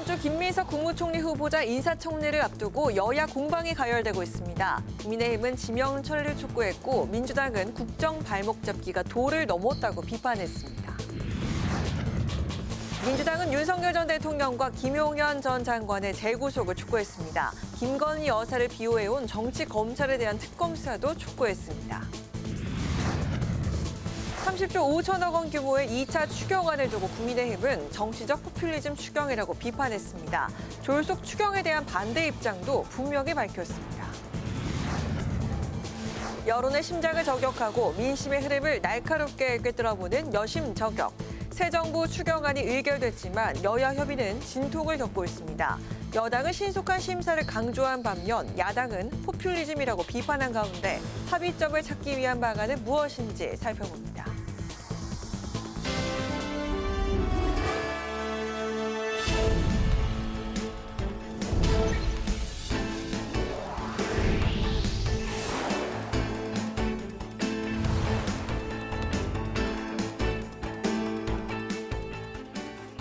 다음 주 김민석 국무총리 후보자 인사청문회를 앞두고 여야 공방이 가열되고 있습니다. 국민의힘은 지명 처리를 촉구했고 민주당은 국정 발목 잡기가 도를 넘었다고 비판했습니다. 민주당은 윤석열 전 대통령과 김용현 전 장관의 재구속을 촉구했습니다. 김건희 여사를 비호해온 정치 검찰에 대한 특검 수사도 촉구했습니다. 30조 5천억 원 규모의 2차 추경안을 두고 국민의힘은 정치적 포퓰리즘 추경이라고 비판했습니다. 졸속 추경에 대한 반대 입장도 분명히 밝혔습니다. 여론의 심장을 저격하고 민심의 흐름을 날카롭게 꿰뚫어보는 여심 저격. 새 정부 추경안이 의결됐지만 여야 협의는 진통을 겪고 있습니다. 여당은 신속한 심사를 강조한 반면 야당은 포퓰리즘이라고 비판한 가운데 합의점을 찾기 위한 방안은 무엇인지 살펴봅니다.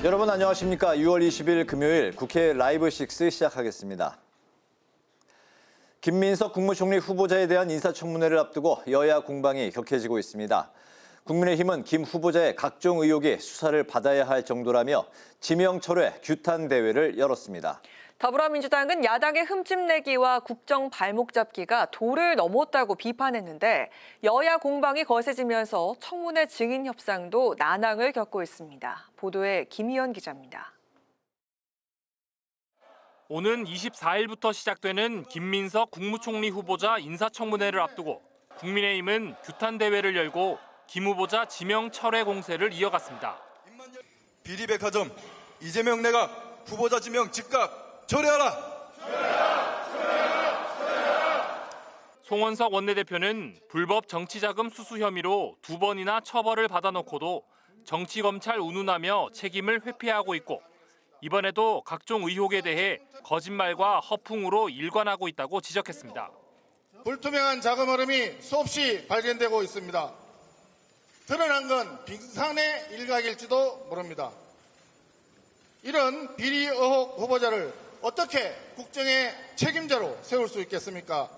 여러분 안녕하십니까. 6월 20일 금요일 국회 라이브 6 시작하겠습니다. 김민석 국무총리 후보자에 대한 인사청문회를 앞두고 여야 공방이 격해지고 있습니다. 국민의힘은 김 후보자의 각종 의혹에 수사를 받아야 할 정도라며 지명 철회 규탄 대회를 열었습니다. 더불어민주당은 야당의 흠집내기와 국정 발목 잡기가 도를 넘었다고 비판했는데 여야 공방이 거세지면서 청문회 증인 협상도 난항을 겪고 있습니다. 보도에 김희연 기자입니다. 오는 24일부터 시작되는 김민석 국무총리 후보자 인사청문회를 앞두고 국민의힘은 규탄 대회를 열고 김 후보자 지명 철회 공세를 이어갔습니다. 비리백화점 이재명 내각 후보자 지명 즉각 철회하라! 송원석 원내대표는 불법 정치자금 수수 혐의로 2번이나 처벌을 받아놓고도 정치검찰 운운하며 책임을 회피하고 있고 이번에도 각종 의혹에 대해 거짓말과 허풍으로 일관하고 있다고 지적했습니다. 불투명한 자금 흐름이 수없이 발견되고 있습니다. 드러난 건 빙산의 일각일지도 모릅니다. 이런 비리 의혹 후보자를 어떻게 국정의 책임자로 세울 수 있겠습니까?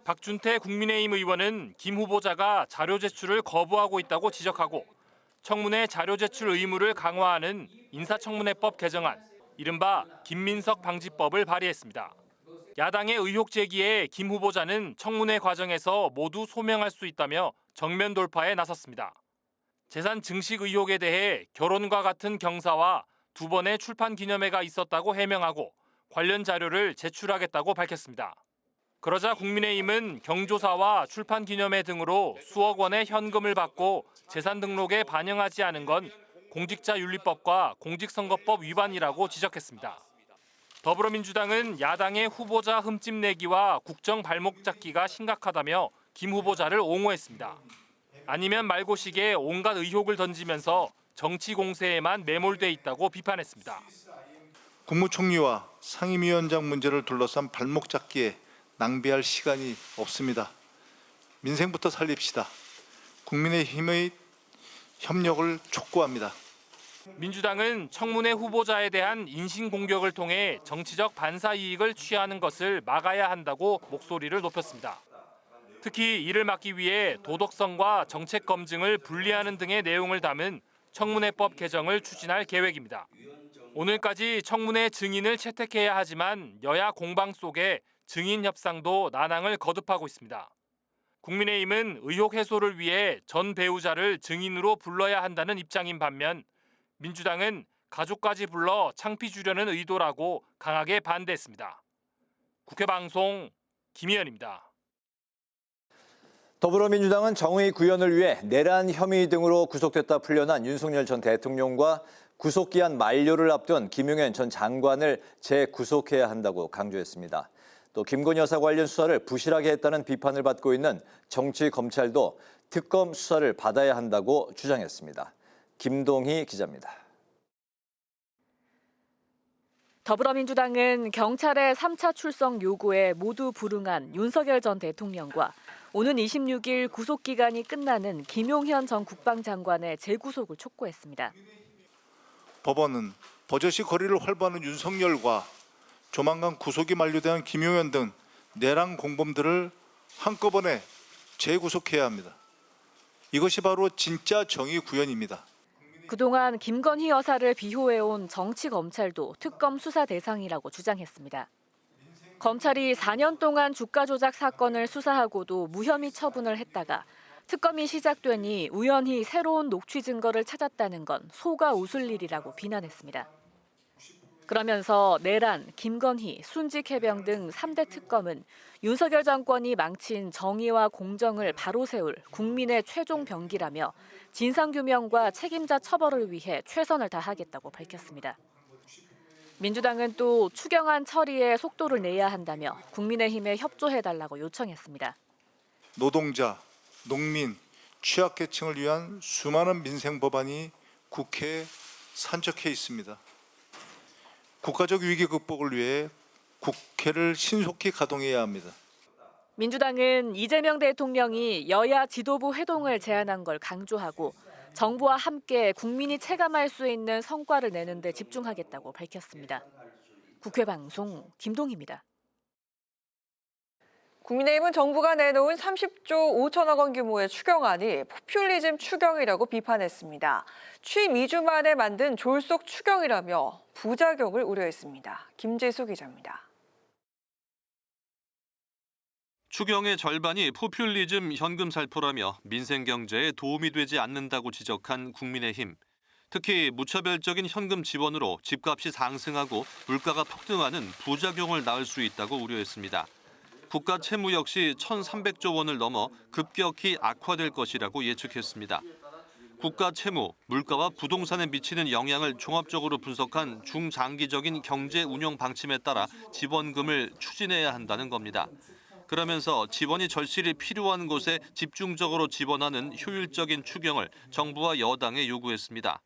박준태 국민의힘 의원은 김 후보자가 자료 제출을 거부하고 있다고 지적하고 청문회 자료 제출 의무를 강화하는 인사청문회법 개정안, 이른바 김민석 방지법을 발의했습니다. 야당의 의혹 제기에 김 후보자는 청문회 과정에서 모두 소명할 수 있다며 정면 돌파에 나섰습니다. 재산 증식 의혹에 대해 결혼과 같은 경사와 2번의 출판 기념회가 있었다고 해명하고 관련 자료를 제출하겠다고 밝혔습니다. 그러자 국민의힘은 경조사와 출판 기념회 등으로 수억 원의 현금을 받고 재산 등록에 반영하지 않은 건 공직자윤리법과 공직선거법 위반이라고 지적했습니다. 더불어민주당은 야당의 후보자 흠집내기와 국정 발목 잡기가 심각하다며 김 후보자를 옹호했습니다. 아니면 말고식에 온갖 의혹을 던지면서 정치 공세에만 매몰돼 있다고 비판했습니다. 국무총리와 상임위원장 문제를 둘러싼 발목 잡기에 낭비할 시간이 없습니다. 민생부터 살립시다. 국민의힘의 협력을 촉구합니다. 민주당은 청문회 후보자에 대한 인신공격을 통해 정치적 반사 이익을 취하는 것을 막아야 한다고 목소리를 높였습니다. 특히 이를 막기 위해 도덕성과 정책 검증을 분리하는 등의 내용을 담은 청문회법 개정을 추진할 계획입니다. 오늘까지 청문회 증인을 채택해야 하지만 여야 공방 속에 증인 협상도 난항을 거듭하고 있습니다. 국민의힘은 의혹 해소를 위해 전 배우자를 증인으로 불러야 한다는 입장인 반면 민주당은 가족까지 불러 창피 주려는 의도라고 강하게 반대했습니다. 국회 방송 김희연입니다. 더불어민주당은 정의 구현을 위해 내란 혐의 등으로 구속됐다 풀려난 윤석열 전 대통령과 구속기한 만료를 앞둔 김용현 전 장관을 재구속해야 한다고 강조했습니다. 또 김건희 여사 관련 수사를 부실하게 했다는 비판을 받고 있는 정치검찰도 특검 수사를 받아야 한다고 주장했습니다. 김동희 기자입니다. 더불어민주당은 경찰의 3차 출석 요구에 모두 불응한 윤석열 전 대통령과 오는 26일 구속기간이 끝나는 김용현 전 국방장관의 재구속을 촉구했습니다. 법원은 버젓이 거리를 활보하는 윤석열과 조만간 구속이 만료되는 김용현 등 내란 공범들을 한꺼번에 재구속해야 합니다. 이것이 바로 진짜 정의 구현입니다. 그동안 김건희 여사를 비호해온 정치검찰도 특검 수사 대상이라고 주장했습니다. 검찰이 4년 동안 주가 조작 사건을 수사하고도 무혐의 처분을 했다가 특검이 시작되니 우연히 새로운 녹취 증거를 찾았다는 건 소가 웃을 일이라고 비난했습니다. 그러면서 내란, 김건희, 순직해병 등 3대 특검은 윤석열 정권이 망친 정의와 공정을 바로 세울 국민의 최종 병기라며 진상규명과 책임자 처벌을 위해 최선을 다하겠다고 밝혔습니다. 민주당은 또 추경안 처리에 속도를 내야 한다며 국민의힘에 협조해달라고 요청했습니다. 노동자, 농민, 취약계층을 위한 수많은 민생 법안이 국회에 산적해 있습니다. 국가적 위기 극복을 위해 국회를 신속히 가동해야 합니다. 민주당은 이재명 대통령이 여야 지도부 회동을 제안한 걸 강조하고 정부와 함께 국민이 체감할 수 있는 성과를 내는 데 집중하겠다고 밝혔습니다. 국회 방송 김동희입니다. 국민의힘은 정부가 내놓은 30조 5천억 원 규모의 추경안이 포퓰리즘 추경이라고 비판했습니다. 취임 2주 만에 만든 졸속 추경이라며 부작용을 우려했습니다. 김재수 기자입니다. 추경의 절반이 포퓰리즘 현금 살포라며 민생 경제에 도움이 되지 않는다고 지적한 국민의힘. 특히 무차별적인 현금 지원으로 집값이 상승하고 물가가 폭등하는 부작용을 낳을 수 있다고 우려했습니다. 국가 채무 역시 1,300조 원을 넘어 급격히 악화될 것이라고 예측했습니다. 국가 채무, 물가와 부동산에 미치는 영향을 종합적으로 분석한 중장기적인 경제 운영 방침에 따라 지원금을 추진해야 한다는 겁니다. 그러면서 지원이 절실히 필요한 곳에 집중적으로 지원하는 효율적인 추경을 정부와 여당에 요구했습니다.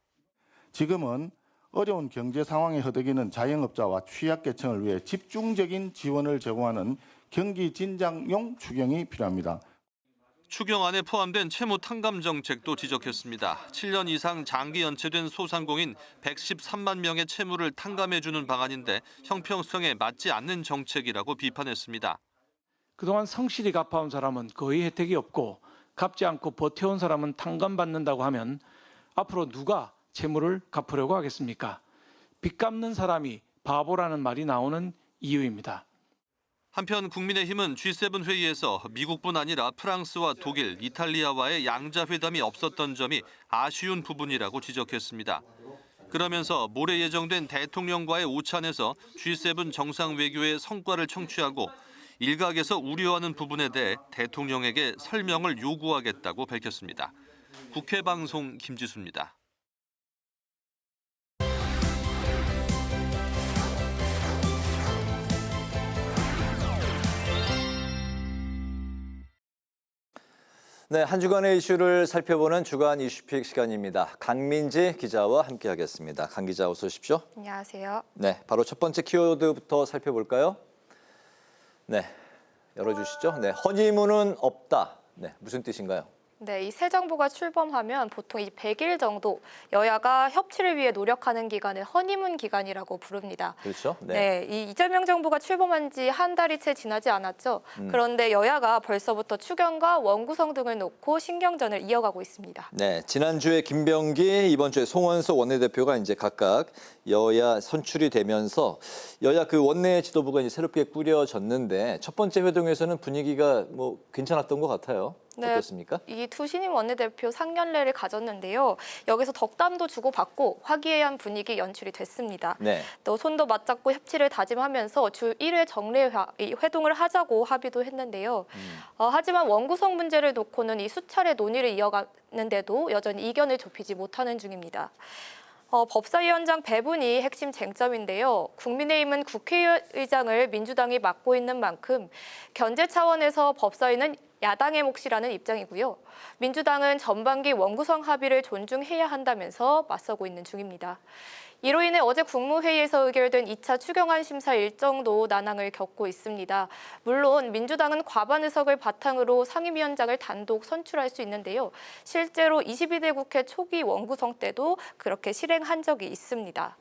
지금은 어려운 경제 상황에 허덕이는 자영업자와 취약계층을 위해 집중적인 지원을 제공하는 경기 진작용 추경이 필요합니다. 추경안에 포함된 채무 탕감 정책도 지적했습니다. 7년 이상 장기 연체된 소상공인 113만 명의 채무를 탕감해주는 방안인데 형평성에 맞지 않는 정책이라고 비판했습니다. 그동안 성실히 갚아온 사람은 거의 혜택이 없고 갚지 않고 버텨온 사람은 탕감받는다고 하면 앞으로 누가 채무를 갚으려고 하겠습니까? 빚 갚는 사람이 바보라는 말이 나오는 이유입니다. 한편 국민의힘은 G7 회의에서 미국뿐 아니라 프랑스와 독일, 이탈리아와의 양자 회담이 없었던 점이 아쉬운 부분이라고 지적했습니다. 그러면서 모레 예정된 대통령과의 오찬에서 G7 정상 외교의 성과를 청취하고 일각에서 우려하는 부분에 대해 대통령에게 설명을 요구하겠다고 밝혔습니다. 국회 방송 김지수입니다. 네, 한 주간의 이슈를 살펴보는 주간 이슈픽 시간입니다. 강민지 기자와 함께하겠습니다. 강 기자 어서 오십시오. 안녕하세요. 네, 바로 첫 번째 키워드부터 살펴볼까요? 네, 열어주시죠. 네, 허니문은 없다. 네, 무슨 뜻인가요? 네, 이 새 정부가 출범하면 보통 이 100일 정도 여야가 협치를 위해 노력하는 기간을 허니문 기간이라고 부릅니다. 그렇죠. 네, 이 이재명 정부가 출범한 지 한 달이 채 지나지 않았죠. 그런데 여야가 벌써부터 추경과 원구성 등을 놓고 신경전을 이어가고 있습니다. 네, 지난주에 김병기, 이번 주에 송원석 원내대표가 이제 각각 여야 선출이 되면서 여야 그 원내 지도부가 이제 새롭게 꾸려졌는데 첫 번째 회동에서는 분위기가 뭐 괜찮았던 것 같아요. 네, 어떻습니까? 이 두 신임 원내대표 상견례를 가졌는데요. 여기서 덕담도 주고받고 화기애애한 분위기 연출이 됐습니다. 네. 또 손도 맞잡고 협치를 다짐하면서 주 1회 정례 회동을 하자고 합의도 했는데요. 하지만 원구성 문제를 놓고는 이 수차례 논의를 이어가는데도 여전히 이견을 좁히지 못하는 중입니다. 법사위원장 배분이 핵심 쟁점인데요. 국민의힘은 국회의장을 민주당이 맡고 있는 만큼 견제 차원에서 법사위는 야당의 몫이라는 입장이고요. 민주당은 전반기 원구성 합의를 존중해야 한다면서 맞서고 있는 중입니다. 이로 인해 어제 국무회의에서 의결된 2차 추경안 심사 일정도 난항을 겪고 있습니다. 물론 민주당은 과반 의석을 바탕으로 상임위원장을 단독 선출할 수 있는데요. 실제로 22대 국회 초기 원구성 때도 그렇게 실행한 적이 있습니다.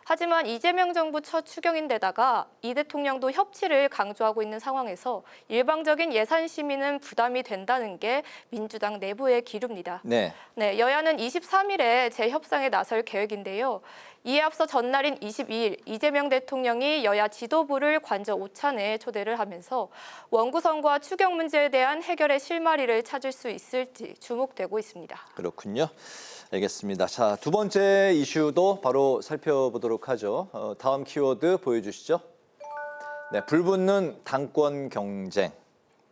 하지만 이재명 정부 첫 추경인데다가 이 대통령도 협치를 강조하고 있는 상황에서 일방적인 예산 심의는 부담이 된다는 게 민주당 내부의 기류입니다. 네. 네, 여야는 23일에 재협상에 나설 계획인데요. 이에 앞서 전날인 22일 이재명 대통령이 여야 지도부를 관저 오찬에 초대를 하면서 원구성과 추경 문제에 대한 해결의 실마리를 찾을 수 있을지 주목되고 있습니다. 그렇군요. 알겠습니다. 자, 두 번째 이슈도 바로 살펴보도록 하죠. 다음 키워드 보여주시죠. 네, 불붙는 당권 경쟁.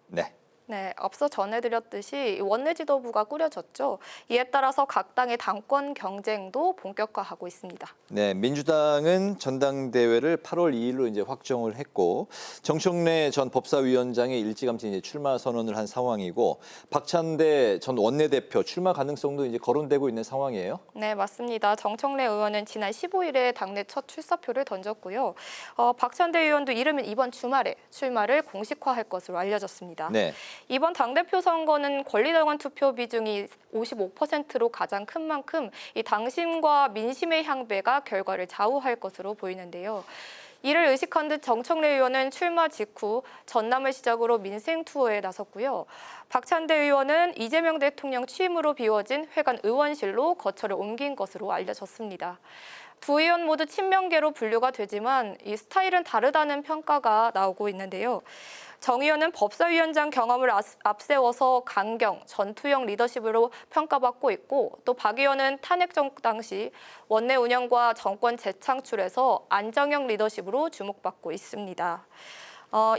네. 네, 앞서 전해드렸듯이 원내 지도부가 꾸려졌죠. 이에 따라서 각 당의 당권 경쟁도 본격화하고 있습니다. 네, 민주당은 전당대회를 8월 2일로 이제 확정을 했고 정청래 전 법사위원장이 일찌감치 이제 출마 선언을 한 상황이고 박찬대 전 원내대표 출마 가능성도 이제 거론되고 있는 상황이에요. 네, 맞습니다. 정청래 의원은 지난 15일에 당내 첫 출사표를 던졌고요. 박찬대 의원도 이르면 이번 주말에 출마를 공식화할 것으로 알려졌습니다. 네. 이번 당대표 선거는 권리당원 투표 비중이 55%로 가장 큰 만큼 이 당심과 민심의 향배가 결과를 좌우할 것으로 보이는데요. 이를 의식한 듯 정청래 의원은 출마 직후 전남을 시작으로 민생 투어에 나섰고요. 박찬대 의원은 이재명 대통령 취임으로 비워진 회관 의원실로 거처를 옮긴 것으로 알려졌습니다. 두 의원 모두 친명계로 분류가 되지만 이 스타일은 다르다는 평가가 나오고 있는데요. 정 의원은 법사위원장 경험을 앞세워서 강경, 전투형 리더십으로 평가받고 있고 또 박 의원은 탄핵정 당시 원내 운영과 정권 재창출에서 안정형 리더십으로 주목받고 있습니다.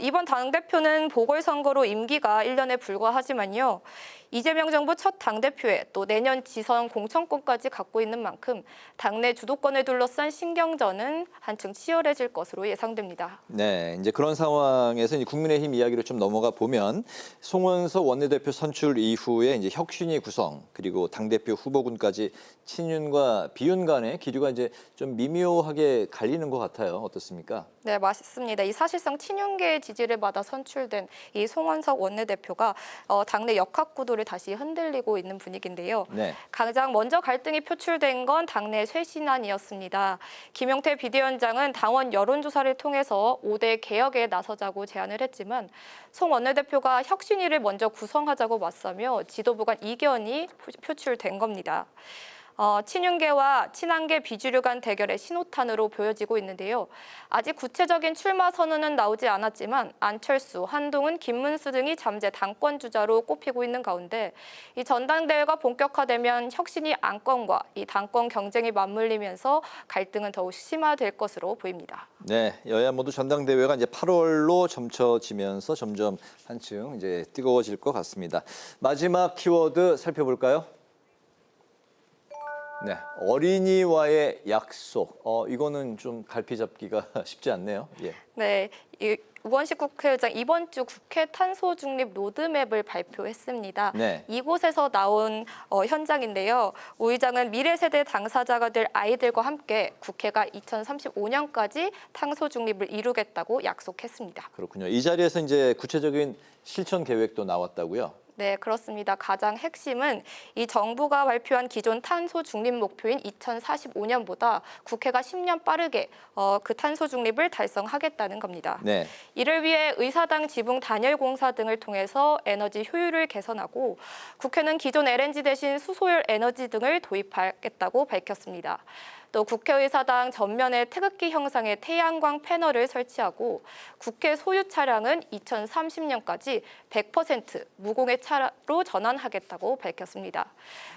이번 당대표는 보궐선거로 임기가 1년에 불과하지만요. 이재명 정부 첫 당대표에 또 내년 지선 공천권까지 갖고 있는 만큼 당내 주도권을 둘러싼 신경전은 한층 치열해질 것으로 예상됩니다. 네, 이제 그런 상황에서 이제 국민의힘 이야기로 좀 넘어가 보면 송원석 원내대표 선출 이후에 이제 혁신위 구성 그리고 당대표 후보군까지 친윤과 비윤 간의 기류가 이제 좀 미묘하게 갈리는 것 같아요. 어떻습니까? 네, 맞습니다. 이 사실상 친윤계의 지지를 받아 선출된 이 송원석 원내대표가 당내 역학구도를 다시 흔들리고 있는 분위기인데요. 네. 가장 먼저 갈등이 표출된 건 당내 쇄신안이었습니다. 김용태 비대위원장은 당원 여론조사를 통해서 5대 개혁에 나서자고 제안을 했지만 송 원내대표가 혁신위를 먼저 구성하자고 맞서며 지도부 간 이견이 표출된 겁니다. 친윤계와 친한계 비주류 간 대결의 신호탄으로 보여지고 있는데요. 아직 구체적인 출마 선언은 나오지 않았지만 안철수, 한동훈, 김문수 등이 잠재 당권 주자로 꼽히고 있는 가운데 이 전당대회가 본격화되면 혁신이 안건과 이 당권 경쟁이 맞물리면서 갈등은 더욱 심화될 것으로 보입니다. 네, 여야 모두 전당대회가 이제 8월로 점쳐지면서 점점 한층 이제 뜨거워질 것 같습니다. 마지막 키워드 살펴볼까요? 네, 어린이와의 약속. 이거는 좀 갈피 잡기가 쉽지 않네요. 예. 네, 우원식 국회의장 이번 주 국회 탄소 중립 로드맵을 발표했습니다. 네. 이곳에서 나온 현장인데요. 우 의장은 미래 세대 당사자가 될 아이들과 함께 국회가 2035년까지 탄소 중립을 이루겠다고 약속했습니다. 그렇군요. 이 자리에서 이제 구체적인 실천 계획도 나왔다고요? 네, 그렇습니다. 가장 핵심은 이 정부가 발표한 기존 탄소 중립 목표인 2045년보다 국회가 10년 빠르게 그 탄소 중립을 달성하겠다는 겁니다. 네. 이를 위해 의사당 지붕 단열 공사 등을 통해서 에너지 효율을 개선하고 국회는 기존 LNG 대신 수소열 에너지 등을 도입하겠다고 밝혔습니다. 또 국회의사당 전면에 태극기 형상의 태양광 패널을 설치하고 국회 소유 차량은 2030년까지 100% 무공해 차로 전환하겠다고 밝혔습니다.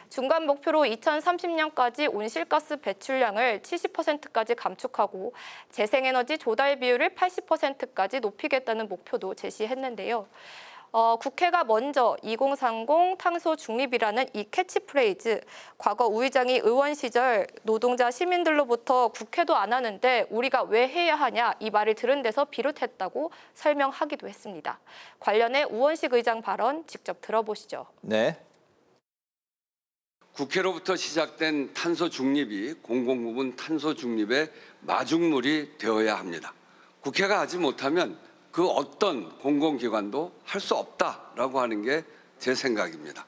중간 목표로 2030년까지 온실가스 배출량을 70%까지 감축하고 재생에너지 조달 비율을 80%까지 높이겠다는 목표도 제시했는데요. 국회가 먼저 2030 탄소 중립이라는 이 캐치프레이즈, 과거 우 의장이 의원 시절 노동자 시민들로부터 국회도 안 하는데 우리가 왜 해야 하냐 이 말을 들은 데서 비롯했다고 설명하기도 했습니다. 관련해 우원식 의장 발언 직접 들어보시죠. 네. 국회로부터 시작된 탄소 중립이 공공부문 탄소 중립의 마중물이 되어야 합니다. 국회가 하지 못하면 그 어떤 공공기관도 할 수 없다라고 하는 게 제 생각입니다.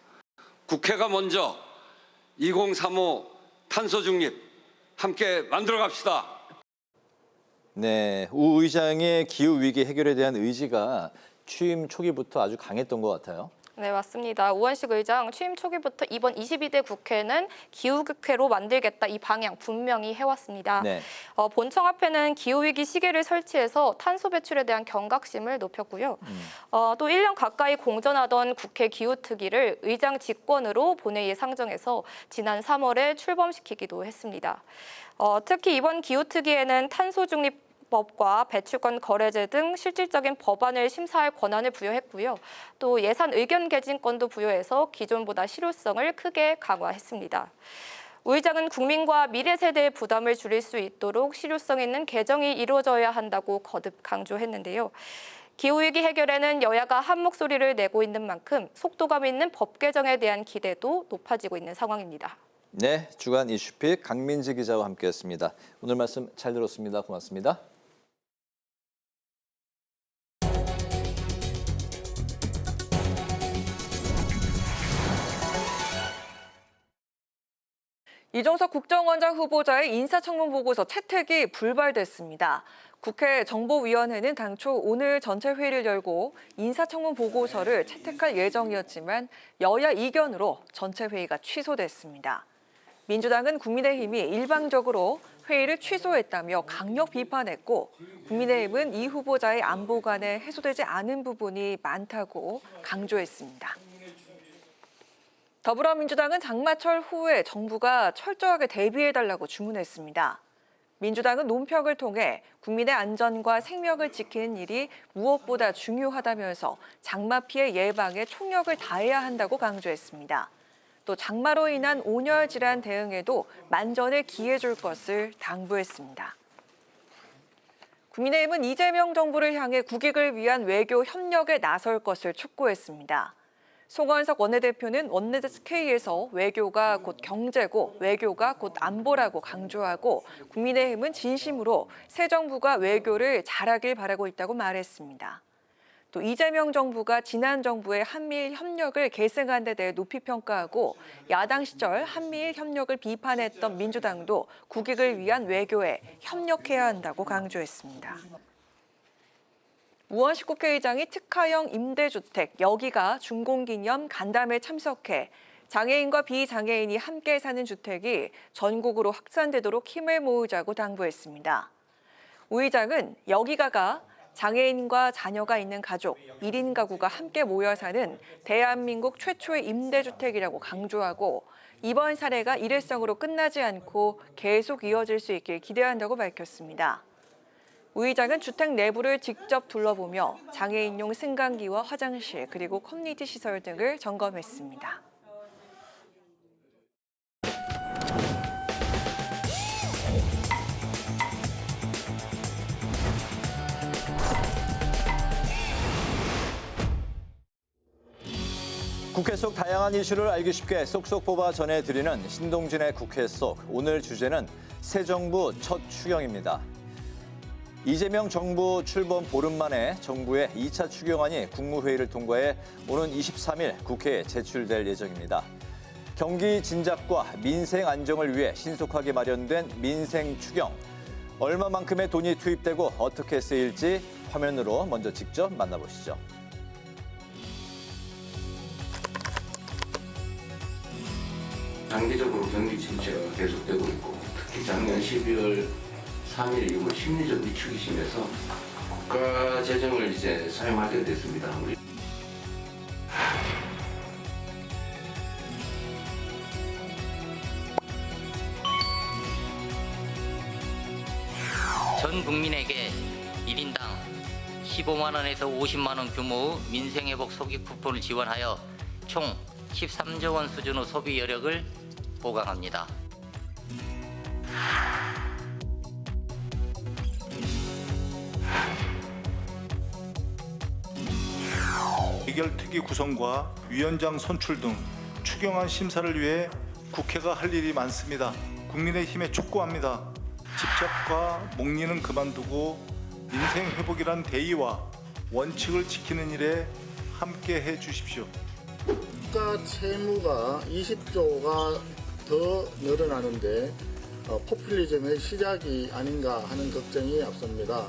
국회가 먼저 2035 탄소 중립 함께 만들어 갑시다. 네, 우 의장의 기후 위기 해결에 대한 의지가 취임 초기부터 아주 강했던 것 같아요. 네, 맞습니다. 우원식 의장 취임 초기부터 이번 22대 국회는 기후국회로 만들겠다 이 방향 분명히 해왔습니다. 네. 본청 앞에는 기후위기 시계를 설치해서 탄소 배출에 대한 경각심을 높였고요. 또 1년 가까이 공전하던 국회 기후특위를 의장 직권으로 본회의에 상정해서 지난 3월에 출범시키기도 했습니다. 특히 이번 기후특위에는 탄소중립 법과 배출권 거래제 등 실질적인 법안을 심사할 권한을 부여했고요. 또 예산 의견 개진권도 부여해서 기존보다 실효성을 크게 강화했습니다. 우 의장은 국민과 미래 세대의 부담을 줄일 수 있도록 실효성 있는 개정이 이루어져야 한다고 거듭 강조했는데요. 기후위기 해결에는 여야가 한 목소리를 내고 있는 만큼 속도감 있는 법 개정에 대한 기대도 높아지고 있는 상황입니다. 네, 주간 이슈픽 강민지 기자와 함께했습니다. 오늘 말씀 잘 들었습니다. 고맙습니다. 이종석 국정원장 후보자의 인사청문 보고서 채택이 불발됐습니다. 국회 정보위원회는 당초 오늘 전체 회의를 열고 인사청문 보고서를 채택할 예정이었지만 여야 이견으로 전체 회의가 취소됐습니다. 민주당은 국민의힘이 일방적으로 회의를 취소했다며 강력 비판했고 국민의힘은 이 후보자의 안보관에 해소되지 않은 부분이 많다고 강조했습니다. 더불어민주당은 장마철 후에 정부가 철저하게 대비해달라고 주문했습니다. 민주당은 논평을 통해 국민의 안전과 생명을 지키는 일이 무엇보다 중요하다면서 장마 피해 예방에 총력을 다해야 한다고 강조했습니다. 또 장마로 인한 온열 질환 대응에도 만전을 기해줄 것을 당부했습니다. 국민의힘은 이재명 정부를 향해 국익을 위한 외교 협력에 나설 것을 촉구했습니다. 송원석 원내대표는 원내대스K에서 외교가 곧 경제고 외교가 곧 안보라고 강조하고 국민의힘은 진심으로 새 정부가 외교를 잘하길 바라고 있다고 말했습니다. 또 이재명 정부가 지난 정부의 한미일 협력을 계승한 데 대해 높이 평가하고 야당 시절 한미일 협력을 비판했던 민주당도 국익을 위한 외교에 협력해야 한다고 강조했습니다. 우원식 국회의장이 특화형 임대주택 여기가 준공기념 간담회에 참석해 장애인과 비장애인이 함께 사는 주택이 전국으로 확산되도록 힘을 모으자고 당부했습니다. 우 의장은 여기가가 장애인과 자녀가 있는 가족, 1인 가구가 함께 모여 사는 대한민국 최초의 임대주택이라고 강조하고 이번 사례가 일회성으로 끝나지 않고 계속 이어질 수 있길 기대한다고 밝혔습니다. 우 의장은 주택 내부를 직접 둘러보며 장애인용 승강기와 화장실 그리고 커뮤니티 시설 등을 점검했습니다. 국회 속 다양한 이슈를 알기 쉽게 쏙쏙 뽑아 전해드리는 신동진의 국회 속. 오늘 주제는 새 정부 첫 추경입니다. 이재명 정부 출범 보름 만에 정부의 2차 추경안이 국무회의를 통과해 오는 23일 국회에 제출될 예정입니다. 경기 진작과 민생 안정을 위해 신속하게 마련된 민생 추경. 얼마만큼의 돈이 투입되고 어떻게 쓰일지 화면으로 먼저 직접 만나보시죠. 장기적으로 경기 침체가 계속되고 있고 특히 작년 12월 3일 이후 심리적 위축이 심해서 국가 재정을 이제 사용하게 됐습니다. 전 국민에게 1인당 15만 원에서 50만 원 규모의 민생회복 소비 쿠폰을 지원하여 총 13조 원 수준의 소비 여력을 보강합니다. 의결특위 구성과 위원장 선출 등 추경안 심사를 위해 국회가 할 일이 많습니다. 국민의힘에 촉구합니다. 집착과 목리는 그만두고 민생 회복이란 대의와 원칙을 지키는 일에 함께 해 주십시오. 국가 채무가 20조가 더 늘어나는데 포퓰리즘의 시작이 아닌가 하는 걱정이 앞섭니다.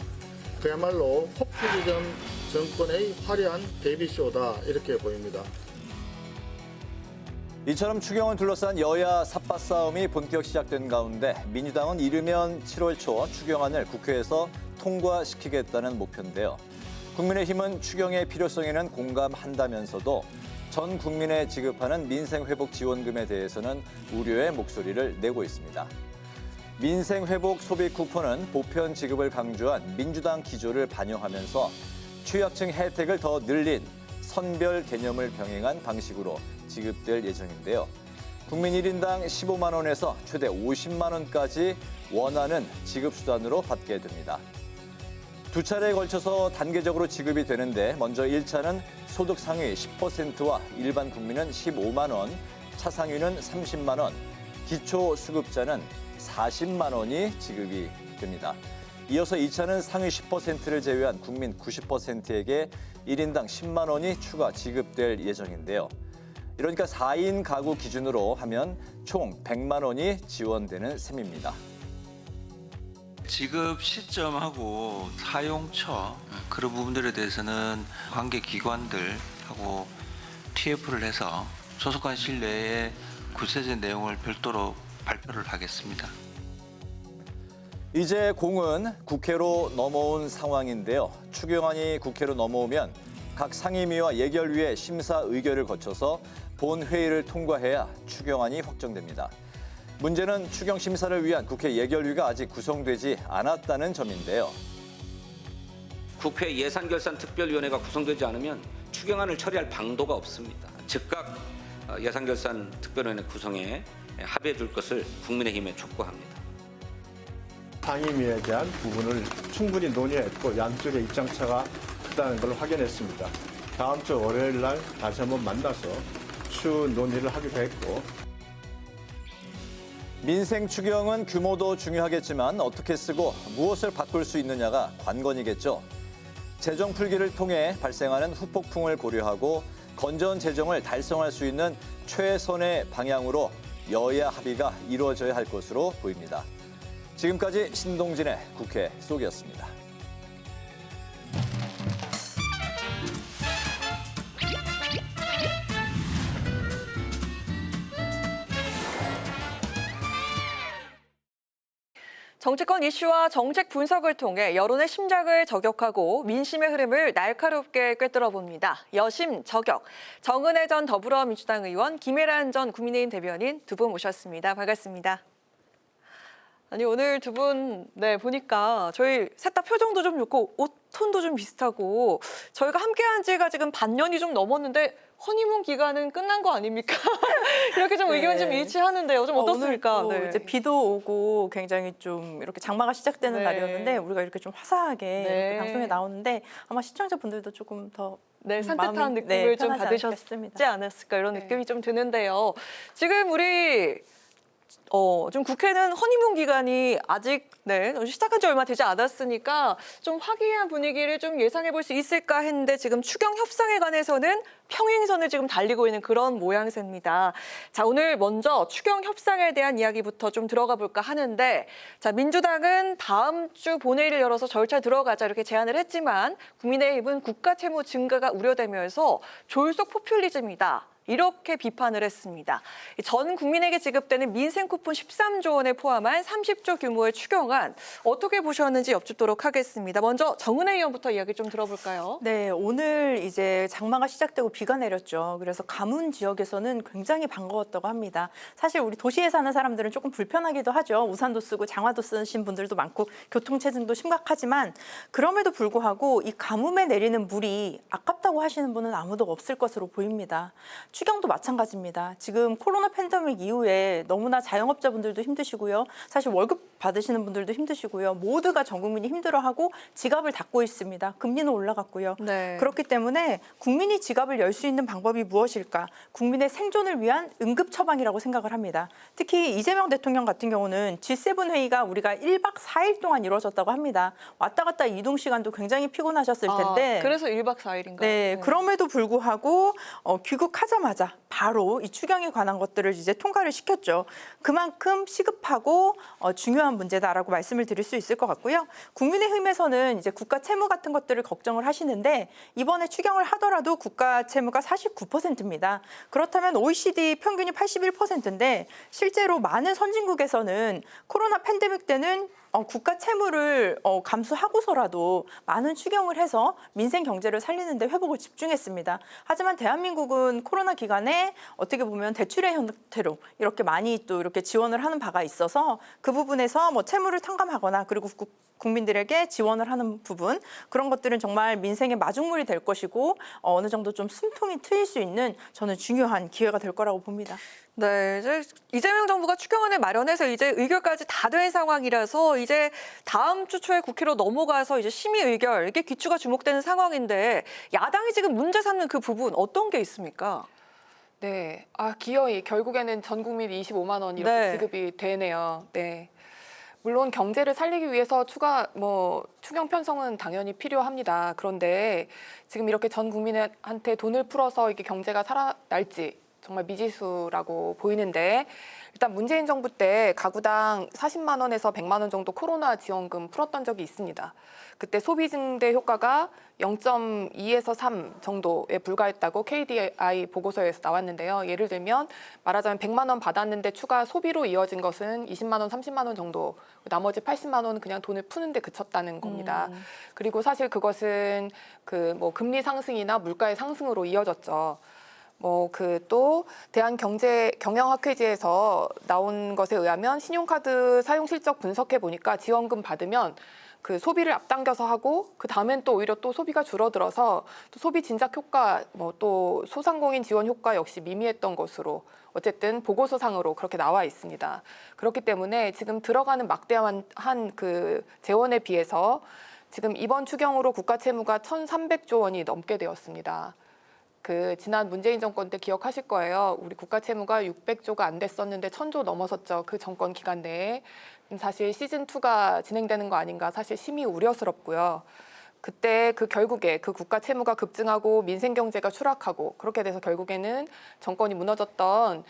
그야말로 포퓰리즘 정권의 화려한 데뷔쇼다 이렇게 보입니다. 이처럼 추경을 둘러싼 여야 삿바 싸움이 본격 시작된 가운데 민주당은 이르면 7월 초 추경안을 국회에서 통과시키겠다는 목표인데요. 국민의힘은 추경의 필요성에는 공감한다면서도 전 국민에 지급하는 민생회복 지원금에 대해서는 우려의 목소리를 내고 있습니다. 민생회복 소비 쿠폰은 보편 지급을 강조한 민주당 기조를 반영하면서 취약층 혜택을 더 늘린 선별 개념을 병행한 방식으로 지급될 예정인데요. 국민 1인당 15만 원에서 최대 50만 원까지 원하는 지급 수단으로 받게 됩니다. 두 차례에 걸쳐서 단계적으로 지급이 되는데 먼저 1차는 소득 상위 10%와 일반 국민은 15만 원, 차상위는 30만 원, 기초수급자는 40만 원이 지급이 됩니다. 이어서 2차는 상위 10%를 제외한 국민 90%에게 1인당 10만 원이 추가 지급될 예정인데요. 이러니까 4인 가구 기준으로 하면 총 100만 원이 지원되는 셈입니다. 지급 시점하고 사용처 그런 부분들에 대해서는 관계 기관들하고 TF를 해서 소속관실 내에 구체적인 내용을 별도로 발표를 하겠습니다. 이제 공은 국회로 넘어온 상황인데요. 추경안이 국회로 넘어오면 각 상임위와 예결위의 심사 의결을 거쳐서 본회의를 통과해야 추경안이 확정됩니다. 문제는 추경 심사를 위한 국회 예결위가 아직 구성되지 않았다는 점인데요. 국회 예산결산특별위원회가 구성되지 않으면 추경안을 처리할 방도가 없습니다. 즉각 예산결산특별위원회 구성에 합의해 줄 것을 국민의힘에 촉구합니다. 상임위에 대한 부분을 충분히 논의했고 양쪽의 입장차가 크다는 걸 확인했습니다. 다음 주 월요일 날 다시 한번 만나서 추후 논의를 하기로 했고. 민생 추경은 규모도 중요하겠지만 어떻게 쓰고 무엇을 바꿀 수 있느냐가 관건이겠죠. 재정 풀기를 통해 발생하는 후폭풍을 고려하고 건전 재정을 달성할 수 있는 최선의 방향으로 여야 합의가 이루어져야 할 것으로 보입니다. 지금까지 신동진의 국회 속이었습니다. 정치권 이슈와 정책 분석을 통해 여론의 심장을 저격하고 민심의 흐름을 날카롭게 꿰뚫어봅니다. 여심 저격. 정은혜 전 더불어민주당 의원, 김혜란 전 국민의힘 대변인 두 분 모셨습니다. 반갑습니다. 아니 오늘 두 분 보니까 저희 셋 다 표정도 좀 좋고 옷 톤도 좀 비슷하고 저희가 함께한 지가 지금 반년이 좀 넘었는데 허니문 기간은 끝난 거 아닙니까? 이렇게 좀 의견 좀 일치하는데요. 좀 어떻습니까? 오늘 이제 비도 오고 굉장히 좀 이렇게 장마가 시작되는 날이었는데 우리가 이렇게 좀 화사하게 이렇게 방송에 나오는데 아마 시청자분들도 조금 더 산뜻한 느낌을 좀 받으셨지 않았을까 이런 느낌이 좀 드는데요. 지금 우리 좀 국회는 허니문 기간이 아직 시작한 지 얼마 되지 않았으니까 좀 화기애애한 분위기를 좀 예상해 볼 수 있을까 했는데 지금 추경 협상에 관해서는 평행선을 지금 달리고 있는 그런 모양새입니다. 자, 오늘 먼저 추경 협상에 대한 이야기부터 좀 들어가 볼까 하는데 자, 민주당은 다음 주 본회의를 열어서 절차 들어가자 이렇게 제안을 했지만 국민의힘은 국가 채무 증가가 우려되면서 졸속 포퓰리즘이다. 이렇게 비판을 했습니다. 전 국민에게 지급되는 민생 쿠폰 13조 원을 포함한 30조 규모의 추경안 어떻게 보셨는지 여쭙도록 하겠습니다. 먼저 정은혜 의원부터 이야기 좀 들어볼까요? 네, 오늘 이제 장마가 시작되고 비가 내렸죠. 그래서 가문 지역에서는 굉장히 반가웠다고 합니다. 사실 우리 도시에 사는 사람들은 조금 불편하기도 하죠. 우산도 쓰고 장화도 쓰신 분들도 많고 교통체증도 심각하지만 그럼에도 불구하고 이 가뭄에 내리는 물이 아깝다고 하시는 분은 아무도 없을 것으로 보입니다. 추경도 마찬가지입니다. 지금 코로나 팬데믹 이후에 너무나 자영업자분들도 힘드시고요. 사실 월급 받으시는 분들도 힘드시고요. 모두가 전 국민이 힘들어하고 지갑을 닫고 있습니다. 금리는 올라갔고요. 그렇기 때문에 국민이 지갑을 열 수 있는 방법이 무엇일까? 국민의 생존을 위한 응급 처방이라고 생각을 합니다. 특히 이재명 대통령 같은 경우는 G7 회의가 우리가 1박 4일 동안 이루어졌다고 합니다. 왔다 갔다 이동 시간도 굉장히 피곤하셨을 텐데. 그래서 1박 4일인가요? 네, 그럼에도 불구하고 귀국하자마자 나오자마자 바로 이 추경에 관한 것들을 이제 통과를 시켰죠. 그만큼 시급하고 중요한 문제다라고 말씀을 드릴 수 있을 것 같고요. 국민의힘에서는 이제 국가 채무 같은 것들을 걱정을 하시는데 이번에 추경을 하더라도 국가 채무가 49%입니다. 그렇다면 OECD 평균이 81%인데 실제로 많은 선진국에서는 코로나 팬데믹 때는 국가 채무를 감수하고서라도 많은 추경을 해서 민생 경제를 살리는 데 회복을 집중했습니다. 하지만 대한민국은 코로나 기간에 어떻게 보면 대출의 형태로 이렇게 많이 또 이렇게 지원을 하는 바가 있어서 그 부분에서 뭐 채무를 탕감하거나 그리고 국민들에게 지원을 하는 부분 그런 것들은 정말 민생의 마중물이 될 것이고 어느 정도 좀 숨통이 트일 수 있는 저는 중요한 기회가 될 거라고 봅니다. 네, 이제 이재명 정부가 추경안을 마련해서 이제 의결까지 다 된 상황이라서 이제 다음 주 초에 국회로 넘어가서 이제 심의 의결 이게 귀추가 주목되는 상황인데 야당이 지금 문제 삼는 그 부분 어떤 게 있습니까? 네, 기어이 결국에는 전 국민 25만 원 이렇게 지급이 되네요. 네. 물론 경제를 살리기 위해서 추경 편성은 당연히 필요합니다. 그런데 지금 이렇게 전 국민한테 돈을 풀어서 이게 경제가 살아날지 정말 미지수라고 보이는데 일단 문재인 정부 때 가구당 40만 원에서 100만 원 정도 코로나 지원금 풀었던 적이 있습니다. 그때 소비 증대 효과가 0.2에서 3 정도에 불과했다고 KDI 보고서에서 나왔는데요. 예를 들면 말하자면 100만 원 받았는데 추가 소비로 이어진 것은 20만 원, 30만 원 정도, 나머지 80만 원은 그냥 돈을 푸는 데 그쳤다는 겁니다. 그리고 사실 그것은 금리 상승이나 물가의 상승으로 이어졌죠. 또 대한경제경영학회지에서 나온 것에 의하면 신용카드 사용 실적 분석해 보니까 지원금 받으면 그 소비를 앞당겨서 하고 그 다음엔 또 오히려 또 소비가 줄어들어서 또 소비 진작 효과 또 소상공인 지원 효과 역시 미미했던 것으로 어쨌든 보고서상으로 그렇게 나와 있습니다. 그렇기 때문에 지금 들어가는 막대한 그 재원에 비해서 지금 이번 추경으로 국가 채무가 1,300조 원이 넘게 되었습니다. 지난 문재인 정권 때 기억하실 거예요. 우리 국가 채무가 600조가 안 됐었는데 1,000조 넘어섰죠. 그 정권 기간 내에. 사실 시즌2가 진행되는 거 아닌가 사실 심히 우려스럽고요. 그때 결국에 그 국가 채무가 급증하고 민생 경제가 추락하고 그렇게 돼서 결국에는 정권이 무너졌던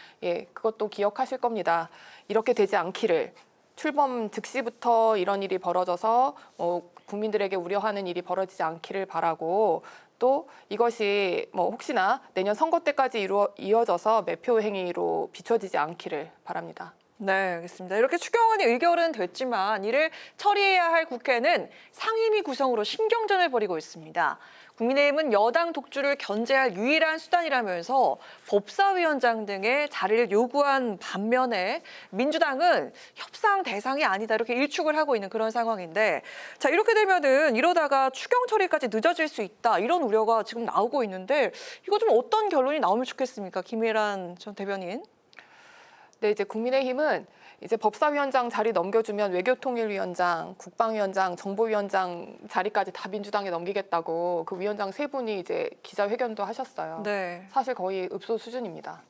그것도 기억하실 겁니다. 이렇게 되지 않기를 출범 즉시부터 이런 일이 벌어져서 국민들에게 우려하는 일이 벌어지지 않기를 바라고 또 이것이 혹시나 내년 선거 때까지 이어져서 매표 행위로 비춰지지 않기를 바랍니다. 네, 알겠습니다. 이렇게 추경안이 의결은 됐지만 이를 처리해야 할 국회는 상임위 구성으로 신경전을 벌이고 있습니다. 국민의힘은 여당 독주를 견제할 유일한 수단이라면서 법사위원장 등의 자리를 요구한 반면에 민주당은 협상 대상이 아니다 이렇게 일축을 하고 있는 그런 상황인데 자 이렇게 되면은 이러다가 추경 처리까지 늦어질 수 있다 이런 우려가 지금 나오고 있는데 이거 좀 어떤 결론이 나오면 좋겠습니까? 김혜란 전 대변인. 네, 이제 국민의힘은 이제 법사위원장 자리 넘겨주면 외교통일위원장, 국방위원장, 정보위원장 자리까지 다 민주당에 넘기겠다고 그 위원장 3분이 이제 기자회견도 하셨어요. 네. 사실 거의 읍소 수준입니다.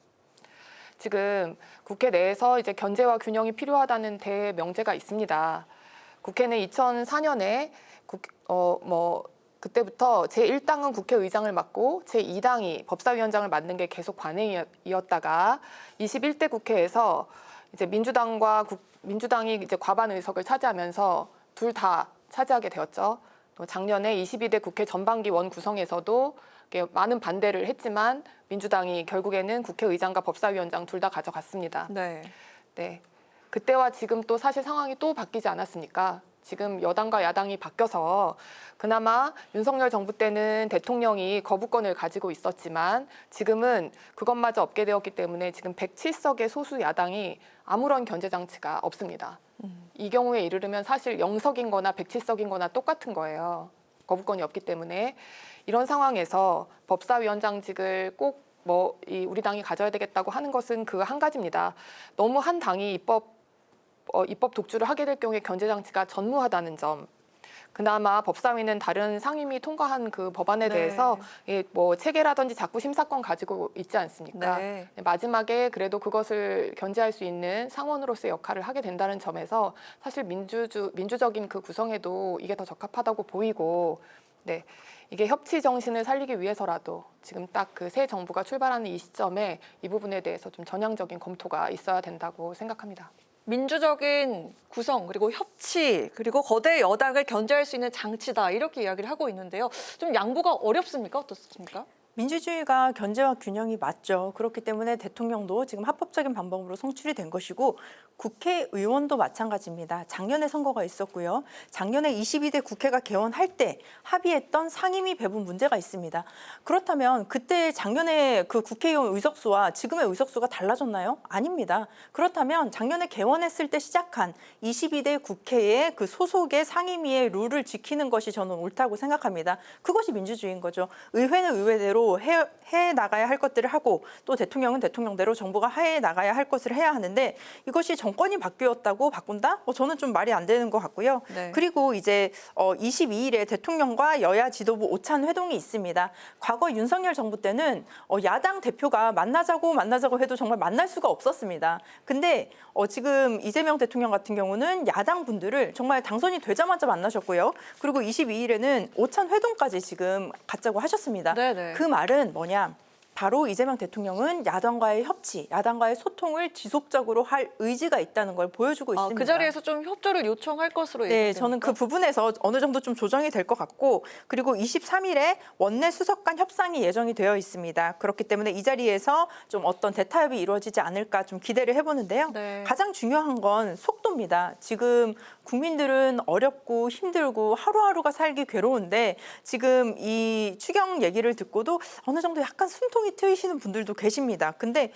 지금 국회 내에서 이제 견제와 균형이 필요하다는 대명제가 있습니다. 국회는 2004년에 그때부터 제1당은 국회의장을 맡고 제2당이 법사위원장을 맡는 게 계속 관행이었다가 21대 국회에서 이제 민주당이 이제 과반 의석을 차지하면서 둘 다 차지하게 되었죠. 또 작년에 22대 국회 전반기 원 구성에서도 많은 반대를 했지만 민주당이 결국에는 국회의장과 법사위원장 둘 다 가져갔습니다. 네. 그때와 지금 또 사실 상황이 또 바뀌지 않았습니까? 지금 여당과 야당이 바뀌어서 그나마 윤석열 정부 때는 대통령이 거부권을 가지고 있었지만 지금은 그것마저 없게 되었기 때문에 지금 107석의 소수 야당이 아무런 견제 장치가 없습니다. 이 경우에 이르면 사실 0석인 거나 107석인 거나 똑같은 거예요. 거부권이 없기 때문에 이런 상황에서 법사위원장직을 꼭 우리 당이 가져야 되겠다고 하는 것은 그 한 가지입니다. 너무 한 당이 입법 독주를 하게 될 경우에 견제 장치가 전무하다는 점. 그나마 법사위는 다른 상임위 통과한 그 법안에 대해서 체계라든지 자꾸 심사권 가지고 있지 않습니까? 마지막에 그래도 그것을 견제할 수 있는 상원으로서의 역할을 하게 된다는 점에서 사실 민주적인 그 구성에도 이게 더 적합하다고 보이고 네, 이게 협치 정신을 살리기 위해서라도 지금 딱 그 새 정부가 출발하는 이 시점에 이 부분에 대해서 좀 전향적인 검토가 있어야 된다고 생각합니다. 민주적인 구성 그리고 협치 그리고 거대 여당을 견제할 수 있는 장치다 이렇게 이야기를 하고 있는데요. 좀 양보가 어렵습니까? 어떻습니까? 민주주의가 견제와 균형이 맞죠. 그렇기 때문에 대통령도 지금 합법적인 방법으로 성출이 된 것이고 국회의원도 마찬가지입니다. 작년에 선거가 있었고요. 작년에 22대 국회가 개원할 때 합의했던 상임위 배분 문제가 있습니다. 그렇다면 그때 작년에 그 국회의원 의석수와 지금의 의석수가 달라졌나요? 아닙니다. 그렇다면 작년에 개원했을 때 시작한 22대 국회의 그 소속의 상임위의 룰을 지키는 것이 저는 옳다고 생각합니다. 그것이 민주주의인 거죠. 의회는 의회대로 해 나가야 할 것들을 하고 또 대통령은 대통령대로 정부가 해 나가야 할 것을 해야 하는데 이것이 정권이 바뀌었다고 바꾼다? 저는 좀 말이 안 되는 것 같고요. 네. 그리고 이제 22일에 대통령과 여야 지도부 오찬 회동이 있습니다. 과거 윤석열 정부 때는 야당 대표가 만나자고 해도 정말 만날 수가 없었습니다. 근데 지금 이재명 대통령 같은 경우는 야당 분들을 정말 당선이 되자마자 만나셨고요. 그리고 22일에는 오찬 회동까지 지금 갖자고 하셨습니다. 네네. 그 말은 뭐냐? 바로 이재명 대통령은 야당과의 협치, 야당과의 소통을 지속적으로 할 의지가 있다는 걸 보여주고 있습니다. 그 자리에서 좀 협조를 요청할 것으로 네, 예상됩니까? 저는 그 부분에서 어느 정도 좀 조정이 될 것 같고 그리고 23일에 원내 수석 간 협상이 예정이 되어 있습니다. 그렇기 때문에 이 자리에서 좀 어떤 대타협이 이루어지지 않을까 좀 기대를 해보는데요. 네. 가장 중요한 건 속도입니다. 지금 국민들은 어렵고 힘들고 하루하루가 살기 괴로운데 지금 이 추경 얘기를 듣고도 어느 정도 약간 숨통이 트이시는 분들도 계십니다. 근데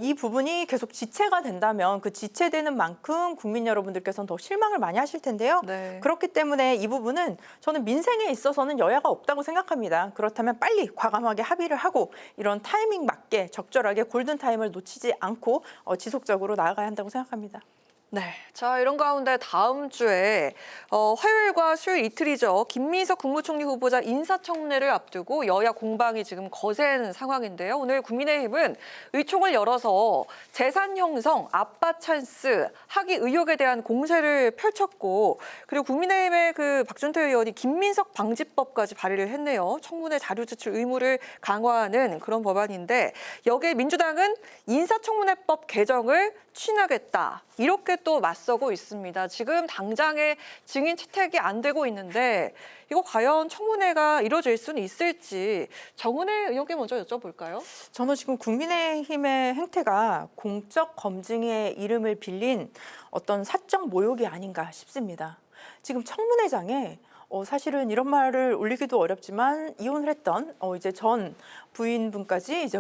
이 부분이 계속 지체가 된다면 그 지체되는 만큼 국민 여러분들께서는 더 실망을 많이 하실 텐데요. 네. 그렇기 때문에 이 부분은 저는 민생에 있어서는 여야가 없다고 생각합니다. 그렇다면 빨리 과감하게 합의를 하고 이런 타이밍 맞게 적절하게 골든타임을 놓치지 않고 지속적으로 나아가야 한다고 생각합니다. 네, 자 이런 가운데 다음 주에 화요일과 수요일 이틀이죠. 김민석 국무총리 후보자 인사청문회를 앞두고 여야 공방이 지금 거센 상황인데요. 오늘 국민의힘은 의총을 열어서 재산 형성, 아빠 찬스, 학위 의혹에 대한 공세를 펼쳤고 그리고 국민의힘의 그 박준태 의원이 김민석 방지법까지 발의를 했네요. 청문회 자료 제출 의무를 강화하는 그런 법안인데 여기에 민주당은 인사청문회법 개정을 추진하겠다. 이렇게 또 맞서고 있습니다. 지금 당장의 증인 채택이 안 되고 있는데 이거 과연 청문회가 이루어질 수는 있을지 정은혜 의원께 먼저 여쭤볼까요? 저는 지금 국민의힘의 행태가 공적 검증의 이름을 빌린 어떤 사적 모욕이 아닌가 싶습니다. 지금 청문회장에 사실은 이런 말을 올리기도 어렵지만 이혼을 했던 이제 전 부인분까지 이제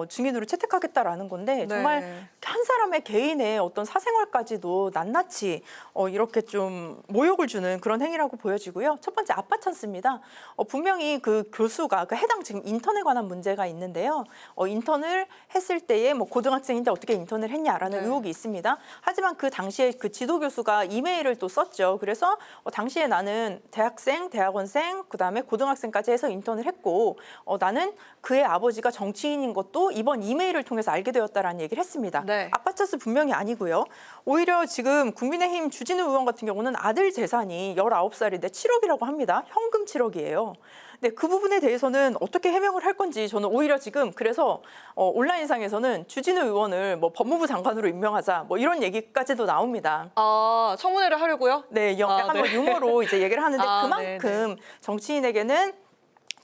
증인으로 채택하겠다라는 건데 정말 한 사람의 개인의 어떤 사생활까지도 낱낱이 이렇게 좀 모욕을 주는 그런 행위라고 보여지고요. 첫 번째 아빠 찬스입니다. 분명히 그 교수가 그 해당 지금 인턴에 관한 문제가 있는데요. 인턴을 했을 때에 고등학생인데 어떻게 인턴을 했냐라는 의혹이 있습니다. 하지만 그 당시에 그 지도 교수가 이메일을 또 썼죠. 그래서 당시에 나는 대학생, 대학원생, 그다음에 고등학생까지 해서 인턴을 했고 나는 그의 아버지가 정치인인 것도 이번 이메일을 통해서 알게 되었다라는 얘기를 했습니다. 네. 아빠 찬스 분명히 아니고요. 오히려 지금 국민의힘 주진우 의원 같은 경우는 아들 재산이 19살인데 7억이라고 합니다. 현금 7억이에요. 네, 그 부분에 대해서는 어떻게 해명을 할 건지 저는 오히려 지금 그래서 온라인상에서는 주진우 의원을 법무부 장관으로 임명하자 이런 얘기까지도 나옵니다. 아, 청문회를 하려고요? 네, 약간 유머로 이제 얘기를 하는데 그만큼 정치인에게는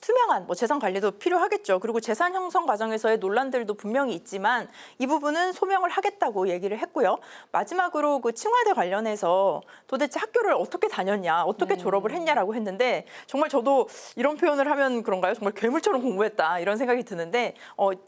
투명한 재산 관리도 필요하겠죠. 그리고 재산 형성 과정에서의 논란들도 분명히 있지만 이 부분은 소명을 하겠다고 얘기를 했고요. 마지막으로 그 칭화대 관련해서 도대체 학교를 어떻게 다녔냐, 어떻게 졸업을 했냐라고 했는데 정말 저도 이런 표현을 하면 그런가요? 정말 괴물처럼 공부했다 이런 생각이 드는데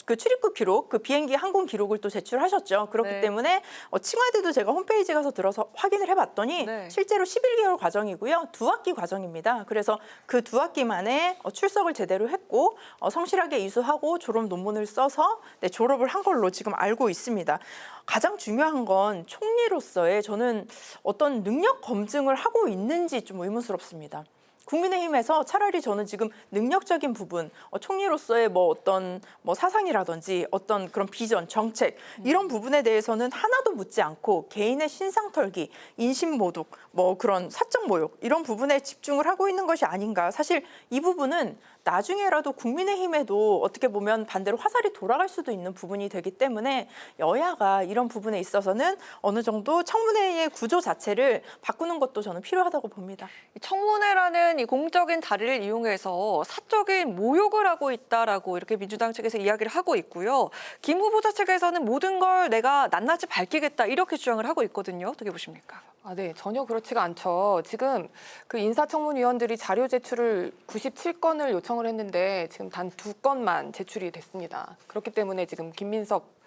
그 출입국 기록, 그 비행기 항공 기록을 또 제출하셨죠. 그렇기 때문에 칭화대도 제가 홈페이지 가서 들어서 확인을 해봤더니 실제로 11개월 과정이고요. 2학기 과정입니다. 그래서 그 2학기 만에 출석을 제대로 했고 성실하게 이수하고 졸업 논문을 써서 졸업을 한 걸로 지금 알고 있습니다. 가장 중요한 건 총리로서의 저는 어떤 능력 검증을 하고 있는지 좀 의문스럽습니다. 국민의힘에서 차라리 저는 지금 능력적인 부분, 총리로서의 어떤 사상이라든지 어떤 그런 비전, 정책 이런 부분에 대해서는 하나도 묻지 않고 개인의 신상 털기, 인신 모독, 그런 사적 모욕 이런 부분에 집중을 하고 있는 것이 아닌가. 사실 이 부분은 나중에라도 국민의힘에도 어떻게 보면 반대로 화살이 돌아갈 수도 있는 부분이 되기 때문에 여야가 이런 부분에 있어서는 어느 정도 청문회의 구조 자체를 바꾸는 것도 저는 필요하다고 봅니다. 청문회라는 이 공적인 자리를 이용해서 사적인 모욕을 하고 있다라고 이렇게 민주당 측에서 이야기를 하고 있고요. 김 후보자 측에서는 모든 걸 내가 낱낱이 밝히겠다 이렇게 주장을 하고 있거든요. 어떻게 보십니까? 네, 전혀 그렇지가 않죠. 지금 그 인사청문위원들이 자료 제출을 97건을 요청을 했는데 지금 단 2건만 제출이 됐습니다. 그렇기 때문에 지금 김민석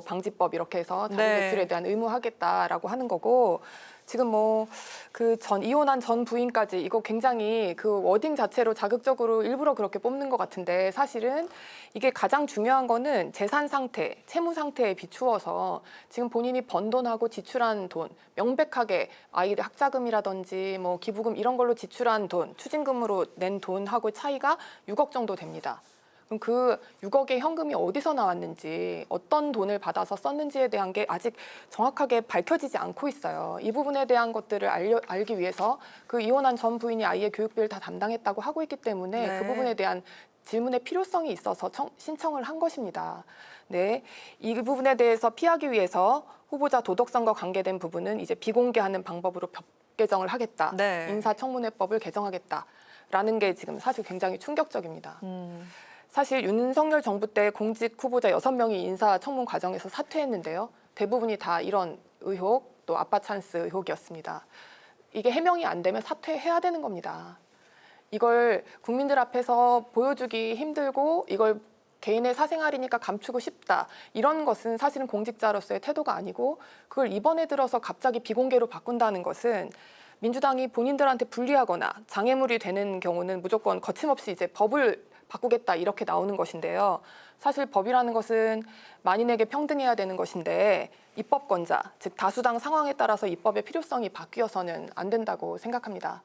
방지법 이렇게 해서 자료 제출에 대한 의무하겠다라고 하는 거고, 지금 그 이혼한 전 부인까지 이거 굉장히 그 워딩 자체로 자극적으로 일부러 그렇게 뽑는 것 같은데, 사실은 이게 가장 중요한 거는 재산 상태, 채무 상태에 비추어서 지금 본인이 번 돈하고 지출한 돈, 명백하게 아이들 학자금이라든지 기부금 이런 걸로 지출한 돈, 추징금으로 낸 돈하고 차이가 6억 정도 됩니다. 그럼 그 6억의 현금이 어디서 나왔는지, 어떤 돈을 받아서 썼는지에 대한 게 아직 정확하게 밝혀지지 않고 있어요. 이 부분에 대한 것들을 알기 위해서 그 이혼한 전 부인이 아이의 교육비를 다 담당했다고 하고 있기 때문에 그 부분에 대한 질문의 필요성이 있어서 신청을 한 것입니다. 네, 이 부분에 대해서 피하기 위해서 후보자 도덕성과 관계된 부분은 이제 비공개하는 방법으로 법 개정을 하겠다. 인사청문회법을 개정하겠다라는 게 지금 사실 굉장히 충격적입니다. 사실 윤석열 정부 때 공직 후보자 6명이 인사청문 과정에서 사퇴했는데요. 대부분이 다 이런 의혹, 또 아빠 찬스 의혹이었습니다. 이게 해명이 안 되면 사퇴해야 되는 겁니다. 이걸 국민들 앞에서 보여주기 힘들고 이걸 개인의 사생활이니까 감추고 싶다. 이런 것은 사실은 공직자로서의 태도가 아니고, 그걸 이번에 들어서 갑자기 비공개로 바꾼다는 것은 민주당이 본인들한테 불리하거나 장애물이 되는 경우는 무조건 거침없이 이제 법을 바꾸겠다 이렇게 나오는 것인데요. 사실 법이라는 것은 만인에게 평등해야 되는 것인데 입법권자, 즉 다수당 상황에 따라서 입법의 필요성이 바뀌어서는 안 된다고 생각합니다.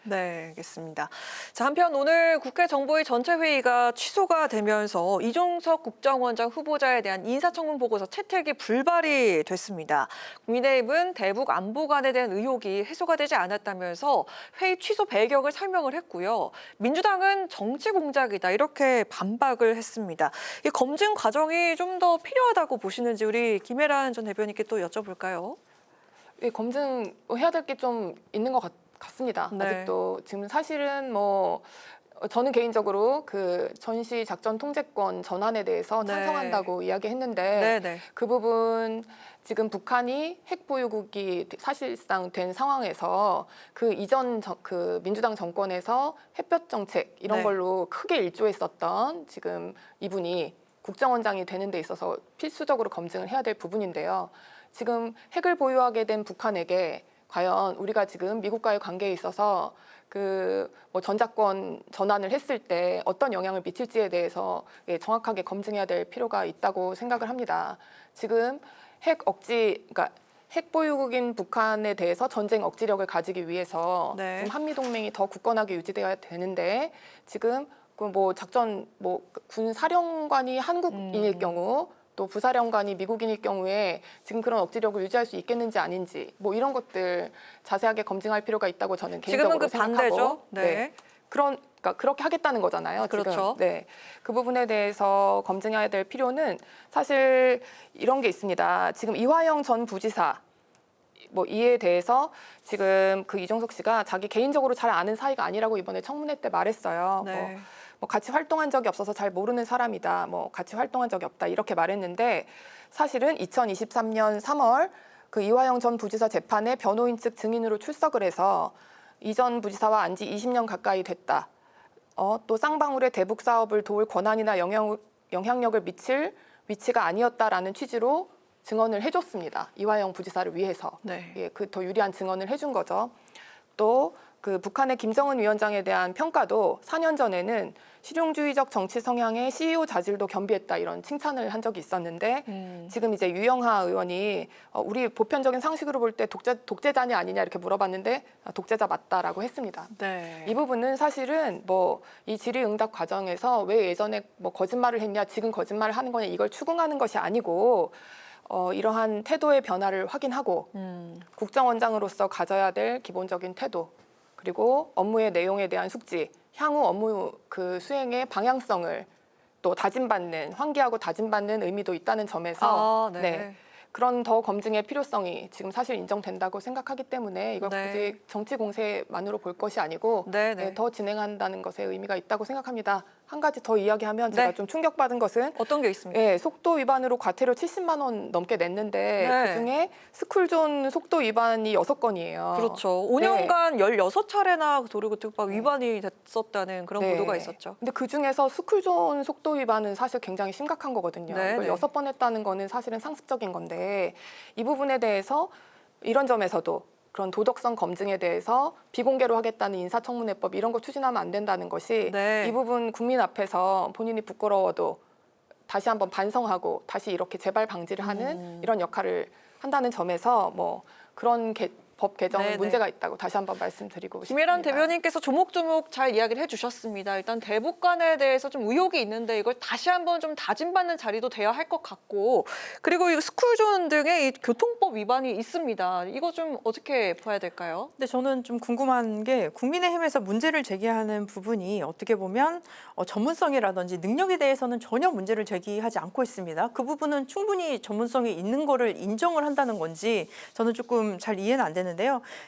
네, 알겠습니다. 자, 한편 오늘 국회 정보위 전체 회의가 취소가 되면서 이종석 국정원장 후보자에 대한 인사청문 보고서 채택이 불발이 됐습니다. 국민의힘은 대북 안보관에 대한 의혹이 해소가 되지 않았다면서 회의 취소 배경을 설명을 했고요. 민주당은 정치 공작이다 이렇게 반박을 했습니다. 이 검증 과정이 좀 더 필요하다고 보시는지 우리 김혜란 전 대변인께 또 여쭤볼까요? 검증해야 될 게 좀 있는 것 같습니다. 아직도 지금 사실은 저는 개인적으로 그 전시 작전 통제권 전환에 대해서 찬성한다고 이야기했는데 그 부분 지금 북한이 핵 보유국이 사실상 된 상황에서 그 이전 그 민주당 정권에서 햇볕 정책 이런 걸로 크게 일조했었던 지금 이분이 국정원장이 되는 데 있어서 필수적으로 검증을 해야 될 부분인데요. 지금 핵을 보유하게 된 북한에게 과연 우리가 지금 미국과의 관계에 있어서 그 전자권 전환을 했을 때 어떤 영향을 미칠지에 대해서 정확하게 검증해야 될 필요가 있다고 생각을 합니다. 지금 그러니까 핵 보유국인 북한에 대해서 전쟁 억지력을 가지기 위해서 지금 한미 동맹이 더 굳건하게 유지되어야 되는데, 지금 작전 군 사령관이 한국인일 경우 또 부사령관이 미국인일 경우에 지금 그런 억지력을 유지할 수 있겠는지 아닌지 이런 것들 자세하게 검증할 필요가 있다고 저는 개인적으로 생각하고 그러니까 그렇게 하겠다는 거잖아요. 그렇죠. 지금. 그 부분에 대해서 검증해야 될 필요는 사실 이런 게 있습니다. 지금 이화영 전 부지사 이에 대해서 지금 그 이종석 씨가 자기 개인적으로 잘 아는 사이가 아니라고 이번에 청문회 때 말했어요. 같이 활동한 적이 없어서 잘 모르는 사람이다. 같이 활동한 적이 없다. 이렇게 말했는데, 사실은 2023년 3월 그 이화영 전 부지사 재판에 변호인 측 증인으로 출석을 해서 이 전 부지사와 안 지 20년 가까이 됐다. 또 쌍방울의 대북 사업을 도울 권한이나 영향력을 미칠 위치가 아니었다라는 취지로 증언을 해줬습니다. 이화영 부지사를 위해서. 그 더 유리한 증언을 해준 거죠. 또 그 북한의 김정은 위원장에 대한 평가도 4년 전에는 실용주의적 정치 성향의 CEO 자질도 겸비했다 이런 칭찬을 한 적이 있었는데 지금 이제 유영하 의원이 우리 보편적인 상식으로 볼 때 독재자냐 아니냐 이렇게 물어봤는데 독재자 맞다라고 했습니다. 네. 이 부분은 사실은 뭐 이 질의응답 과정에서 왜 예전에 뭐 거짓말을 했냐 지금 거짓말을 하는 거냐 이걸 추궁하는 것이 아니고 이러한 태도의 변화를 확인하고 국정원장으로서 가져야 될 기본적인 태도 그리고 업무의 내용에 대한 숙지, 향후 업무 그 수행의 방향성을 또 다짐받는 환기하고 다짐받는 의미도 있다는 점에서 네. 그런 더 검증의 필요성이 지금 사실 인정된다고 생각하기 때문에 이걸 굳이 정치 공세만으로 볼 것이 아니고 더 진행한다는 것에 의미가 있다고 생각합니다. 한 가지 더 이야기하면 제가 좀 충격받은 것은 어떤 게 있습니까? 예, 속도 위반으로 과태료 70만 원 넘게 냈는데 그중에 스쿨존 속도 위반이 6건이에요. 그렇죠. 5년간 16차례나 도로교통법 위반이 됐었다는 그런 보도가 있었죠. 근데 그중에서 스쿨존 속도 위반은 사실 굉장히 심각한 거거든요. 이걸 6번 했다는 거는 사실은 상습적인 건데 이 부분에 대해서 이런 점에서도 그런 도덕성 검증에 대해서 비공개로 하겠다는 인사청문회법 이런 거 추진하면 안 된다는 것이 이 부분 국민 앞에서 본인이 부끄러워도 다시 한번 반성하고 다시 이렇게 재발 방지를 하는 이런 역할을 한다는 점에서 뭐 그런 법 개정은 문제가 있다고 다시 한번 말씀드리고 싶습니다. 김혜란 대변인께서 조목조목 잘 이야기를 해주셨습니다. 일단 대북관에 대해서 좀 의혹이 있는데 이걸 다시 한번 좀 다짐받는 자리도 돼야 할 것 같고 그리고 이 스쿨존 등의 이 교통법 위반이 있습니다. 이거 좀 어떻게 봐야 될까요? 근데 저는 좀 궁금한 게 국민의힘에서 문제를 제기하는 부분이 어떻게 보면 전문성이라든지 능력에 대해서는 전혀 문제를 제기하지 않고 있습니다. 그 부분은 충분히 전문성이 있는 거를 인정을 한다는 건지 저는 조금 잘 이해는 안 되는데요.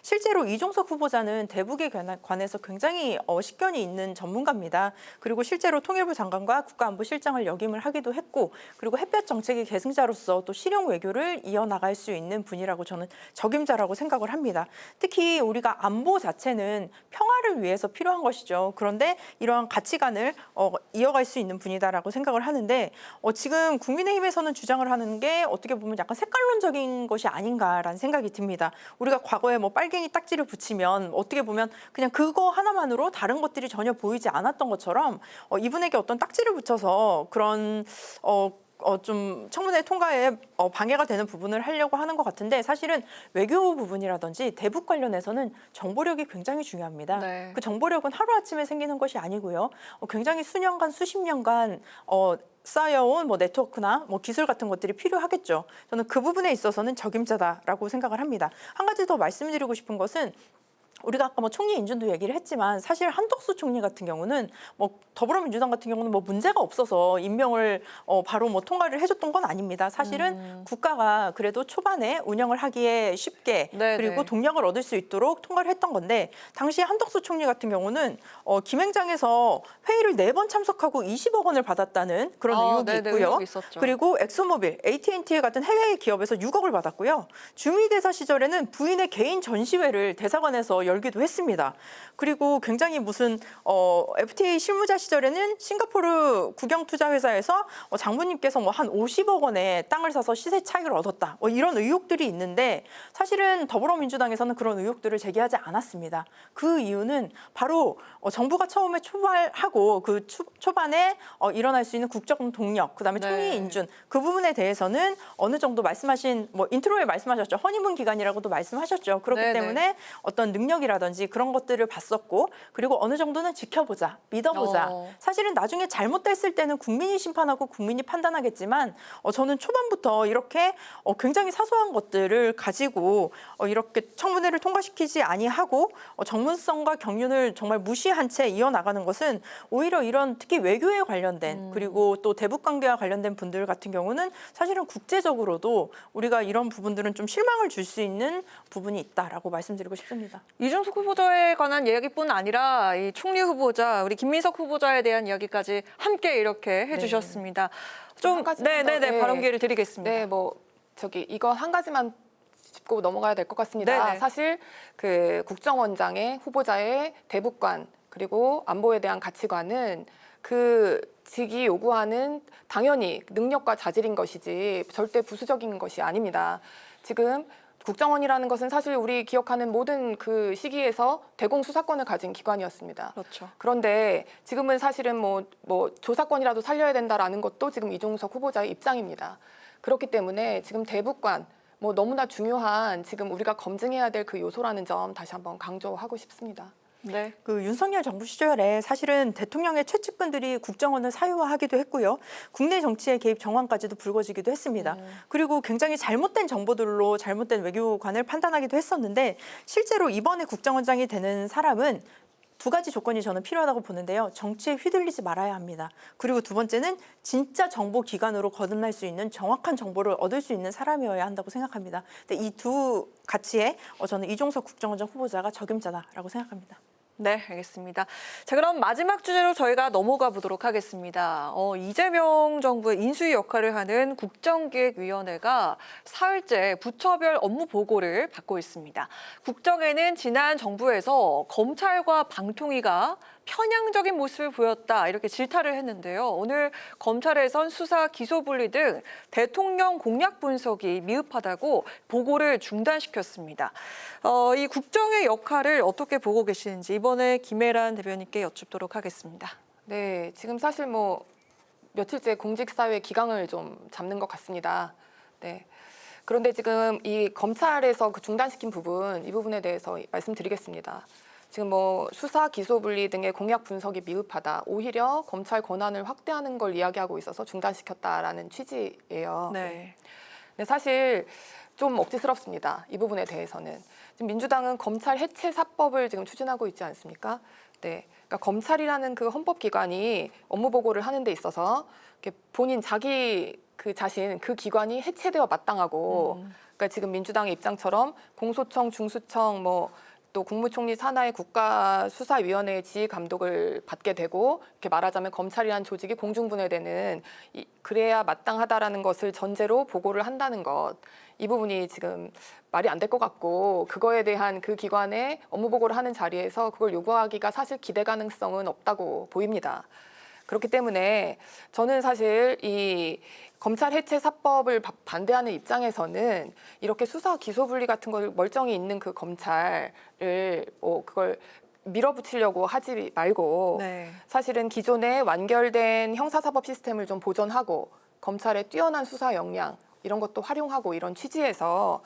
실제로 이종석 후보자는 대북에 관해서 굉장히 식견이 있는 전문가입니다. 그리고 실제로 통일부 장관과 국가안보실장을 역임을 하기도 했고 그리고 햇볕 정책의 계승자로서 또 실용 외교를 이어나갈 수 있는 분이라고 저는 적임자라고 생각을 합니다. 특히 우리가 안보 자체는 평화를 위해서 필요한 것이죠. 그런데 이러한 가치관을 이어갈 수 있는 분이다라고 생각을 하는데 지금 국민의힘에서는 주장을 하는 게 어떻게 보면 약간 색깔론적인 것이 아닌가라는 생각이 듭니다. 우리가 과거에 뭐 빨갱이 딱지를 붙이면 어떻게 보면 그냥 그거 하나만으로 다른 것들이 전혀 보이지 않았던 것처럼 이분에게 어떤 딱지를 붙여서 그런 좀 청문회 통과에 방해가 되는 부분을 하려고 하는 것 같은데 사실은 외교 부분이라든지 대북 관련해서는 정보력이 굉장히 중요합니다. 그 정보력은 하루아침에 생기는 것이 아니고요. 굉장히 수년간 수십 년간 쌓여온 뭐 네트워크나 뭐 기술 같은 것들이 필요하겠죠. 저는 그 부분에 있어서는 적임자다라고 생각을 합니다. 한 가지 더 말씀드리고 싶은 것은 우리가 아까 뭐 총리 인준도 얘기를 했지만 사실 한덕수 총리 같은 경우는 뭐 더불어민주당 같은 경우는 뭐 문제가 없어서 임명을 바로 뭐 통과를 해줬던 건 아닙니다. 사실은 국가가 그래도 초반에 운영을 하기에 쉽게 그리고 동력을 얻을 수 있도록 통과를 했던 건데 당시 한덕수 총리 같은 경우는 김행장에서 회의를 4번 참석하고 20억 원을 받았다는 그런 의혹이 있고요. 그리고 엑소모빌, AT&T 같은 해외 기업에서 6억을 받았고요. 주미대사 시절에는 부인의 개인 전시회를 대사관에서 열기도 했습니다. 그리고 굉장히 무슨 FTA 실무자 시절에는 싱가포르 국영투자회사에서 장모님께서 뭐 한 50억 원의 땅을 사서 시세 차익을 얻었다. 이런 의혹들이 있는데 사실은 더불어민주당에서는 그런 의혹들을 제기하지 않았습니다. 그 이유는 바로 정부가 처음에 초발하고 그 초반에 일어날 수 있는 국정 동력, 그다음에 총리 인준 그 부분에 대해서는 어느 정도 말씀하신 뭐 인트로에 말씀하셨죠. 허니문 기간이라고도 말씀하셨죠. 그렇기 때문에 어떤 능력이라든지 그런 것들을 봤었고 그리고 어느 정도는 지켜보자, 믿어보자. 사실은 나중에 잘못됐을 때는 국민이 심판하고 국민이 판단하겠지만 저는 초반부터 이렇게 굉장히 사소한 것들을 가지고 이렇게 청문회를 통과시키지 아니하고 전문성과 경륜을 정말 무시한 채 이어나가는 것은 오히려 이런 특히 외교에 관련된 그리고 또 대북 관계와 관련된 분들 같은 경우는 사실은 국제적으로도 우리가 이런 부분들은 좀 실망을 줄 수 있는 부분이 있다라고 말씀드리고 싶습니다. 이종석 후보자에 관한 이야기뿐 아니라 이 총리 후보자, 우리 김민석 후보자에 대한 이야기까지 함께 이렇게 해주셨습니다. 좀 발언 기회를 드리겠습니다. 이거 한 가지만 짚고 넘어가야 될 것 같습니다. 사실 그 국정원장의 후보자의 대북관 그리고 안보에 대한 가치관은 그 직이 요구하는 당연히 능력과 자질인 것이지 절대 부수적인 것이 아닙니다. 지금 국정원이라는 것은 사실 우리 기억하는 모든 그 시기에서 대공 수사권을 가진 기관이었습니다. 그렇죠. 그런데 지금은 사실은 뭐 조사권이라도 살려야 된다라는 것도 지금 이종석 후보자의 입장입니다. 그렇기 때문에 지금 대북관 뭐 너무나 중요한 지금 우리가 검증해야 될 그 요소라는 점 다시 한번 강조하고 싶습니다. 네. 그 윤석열 정부 시절에 사실은 대통령의 최측근들이 국정원을 사유화하기도 했고요. 국내 정치의 개입 정황까지도 불거지기도 했습니다. 그리고 굉장히 잘못된 정보들로 잘못된 외교관을 판단하기도 했었는데 실제로 이번에 국정원장이 되는 사람은 두 가지 조건이 저는 필요하다고 보는데요. 정치에 휘둘리지 말아야 합니다. 그리고 두 번째는 진짜 정보기관으로 거듭날 수 있는 정확한 정보를 얻을 수 있는 사람이어야 한다고 생각합니다. 근데 이 두 가치에 저는 이종석 국정원장 후보자가 적임자다라고 생각합니다. 네, 알겠습니다. 자, 그럼 마지막 주제로 저희가 넘어가 보도록 하겠습니다. 이재명 정부의 인수위 역할을 하는 국정기획위원회가 사흘째 부처별 업무 보고를 받고 있습니다. 국정에는 지난 정부에서 검찰과 방통위가 편향적인 모습을 보였다 이렇게 질타를 했는데요. 오늘 검찰에선 수사, 기소 분리 등 대통령 공약 분석이 미흡하다고 보고를 중단시켰습니다. 이 국정의 역할을 어떻게 보고 계시는지 이번에 김혜란 대변인께 여쭙도록 하겠습니다. 네, 지금 사실 뭐 며칠째 공직사회 기강을 좀 잡는 것 같습니다. 네. 그런데 지금 이 검찰에서 그 중단시킨 부분, 이 부분에 대해서 말씀드리겠습니다. 지금 뭐 수사, 기소 분리 등의 공약 분석이 미흡하다. 오히려 검찰 권한을 확대하는 걸 이야기하고 있어서 중단시켰다라는 취지예요. 네. 근데 사실 좀 억지스럽습니다. 이 부분에 대해서는. 지금 민주당은 검찰 해체 4법을 지금 추진하고 있지 않습니까? 네. 그러니까 검찰이라는 그 헌법기관이 업무 보고를 하는 데 있어서 본인 자기 그 자신 그 기관이 해체되어 마땅하고 그러니까 지금 민주당의 입장처럼 공소청, 중수청 또 국무총리 산하의 국가수사위원회의 지휘 감독을 받게 되고 이렇게 말하자면 검찰이라는 조직이 공중분해되는 그래야 마땅하다라는 것을 전제로 보고를 한다는 것. 이 부분이 지금 말이 안 될 것 같고 그거에 대한 그 기관의 업무 보고를 하는 자리에서 그걸 요구하기가 사실 기대 가능성은 없다고 보입니다. 그렇기 때문에 저는 사실 이 검찰 해체 4법을 반대하는 입장에서는 이렇게 수사 기소 분리 같은 걸 멀쩡히 있는 그 검찰을 그걸 밀어붙이려고 하지 말고 네. 사실은 기존에 완결된 형사사법 시스템을 좀 보존하고 검찰의 뛰어난 수사 역량 이런 것도 활용하고 이런 취지에서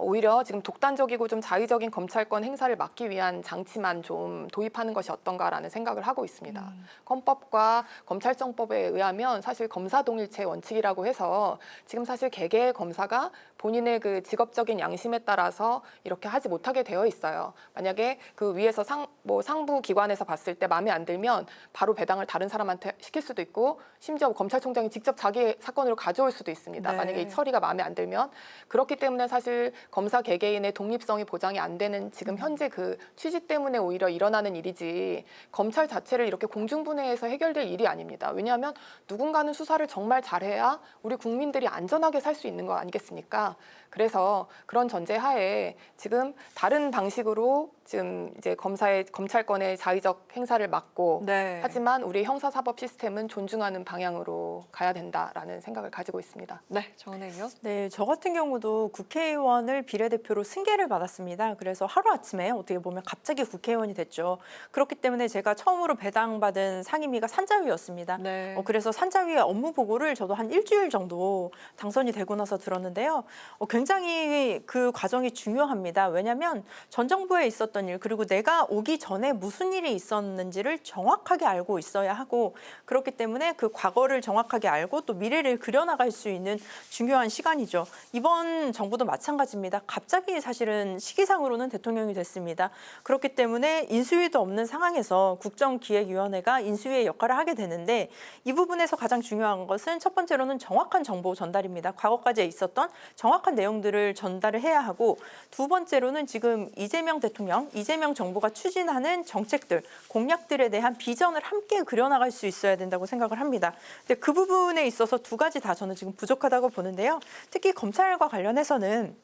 오히려 지금 독단적이고 좀 자의적인 검찰권 행사를 막기 위한 장치만 좀 도입하는 것이 어떤가라는 생각을 하고 있습니다. 헌법과 검찰청법에 의하면 사실 검사 동일체 원칙이라고 해서 지금 사실 개개의 검사가 본인의 그 직업적인 양심에 따라서 이렇게 하지 못하게 되어 있어요. 만약에 그 위에서 상부 기관에서 봤을 때 마음에 안 들면 바로 배당을 다른 사람한테 시킬 수도 있고 심지어 검찰총장이 직접 자기 사건으로 가져올 수도 있습니다. 네. 만약에 이 처리가 마음에 안 들면. 그렇기 때문에 사실 검사 개개인의 독립성이 보장이 안 되는 지금 현재 그 취지 때문에 오히려 일어나는 일이지 검찰 자체를 이렇게 공중분해해서 해결될 일이 아닙니다. 왜냐하면 누군가는 수사를 정말 잘해야 우리 국민들이 안전하게 살 수 있는 거 아니겠습니까? 그래서 그런 전제하에 지금 다른 방식으로 지금 이제 검찰권의 자의적 행사를 막고 네. 하지만 우리 형사사법 시스템은 존중하는 방향으로 가야 된다라는 생각을 가지고 있습니다. 네, 정은혜 의원. 네, 저 같은 경우도 국회의원을 비례대표로 승계를 받았습니다. 그래서 하루아침에 어떻게 보면 갑자기 국회의원이 됐죠. 그렇기 때문에 제가 처음으로 배당받은 상임위가 산자위였습니다. 네. 그래서 산자위의 업무 보고를 저도 한 일주일 정도 당선이 되고 나서 들었는데요. 굉장히 그 과정이 중요합니다. 왜냐하면 전 정부에 있었던 일 그리고 내가 오기 전에 무슨 일이 있었는지를 정확하게 알고 있어야 하고 그렇기 때문에 그 과거를 정확하게 알고 또 미래를 그려나갈 수 있는 중요한 시간이죠. 이번 정부도 마찬가지입니다. 갑자기 사실은 시기상으로는 대통령이 됐습니다. 그렇기 때문에 인수위도 없는 상황에서 국정기획위원회가 인수위의 역할을 하게 되는데 이 부분에서 가장 중요한 것은 첫 번째로는 정확한 정보 전달입니다. 과거까지 있었던 정확한 내용들을 전달을 해야 하고 두 번째로는 지금 이재명 대통령, 이재명 정부가 추진하는 정책들, 공약들에 대한 비전을 함께 그려나갈 수 있어야 된다고 생각을 합니다. 근데 그 부분에 있어서 두 가지 다 저는 지금 부족하다고 보는데요. 특히 검찰과 관련해서는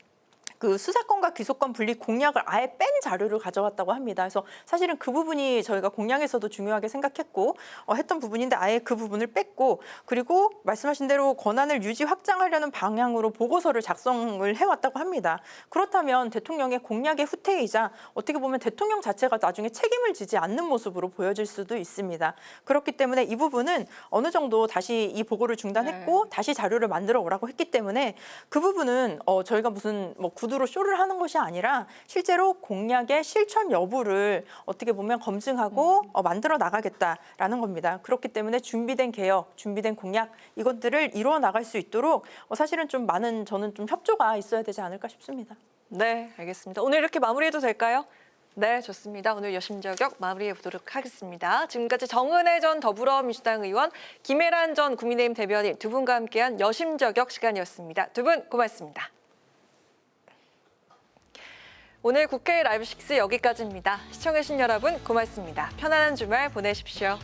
그 수사권과 기소권 분리 공약을 아예 뺀 자료를 가져왔다고 합니다. 그래서 사실은 그 부분이 저희가 공약에서도 중요하게 생각했고 했던 부분인데 아예 그 부분을 뺐고, 그리고 말씀하신 대로 권한을 유지 확장하려는 방향으로 보고서를 작성을 해왔다고 합니다. 그렇다면 대통령의 공약의 후퇴이자 어떻게 보면 대통령 자체가 나중에 책임을 지지 않는 모습으로 보여질 수도 있습니다. 그렇기 때문에 이 부분은 어느 정도 다시 이 보고를 중단했고 다시 자료를 만들어 오라고 했기 때문에 그 부분은 저희가 무슨 뭐 구두로 쇼를 하는 것이 아니라 실제로 공약의 실천 여부를 어떻게 보면 검증하고 만들어 나가겠다라는 겁니다. 그렇기 때문에 준비된 개혁, 준비된 공약 이것들을 이루어 나갈 수 있도록 사실은 좀 많은 저는 좀 협조가 있어야 되지 않을까 싶습니다. 네, 알겠습니다. 오늘 이렇게 마무리해도 될까요? 네, 좋습니다. 오늘 여심저격 마무리해 보도록 하겠습니다. 지금까지 정은혜 전 더불어민주당 의원, 김혜란 전 국민의힘 대변인 두 분과 함께한 여심저격 시간이었습니다. 두 분 고맙습니다. 오늘 국회 라이브 6 여기까지입니다. 시청해주신 여러분 고맙습니다. 편안한 주말 보내십시오.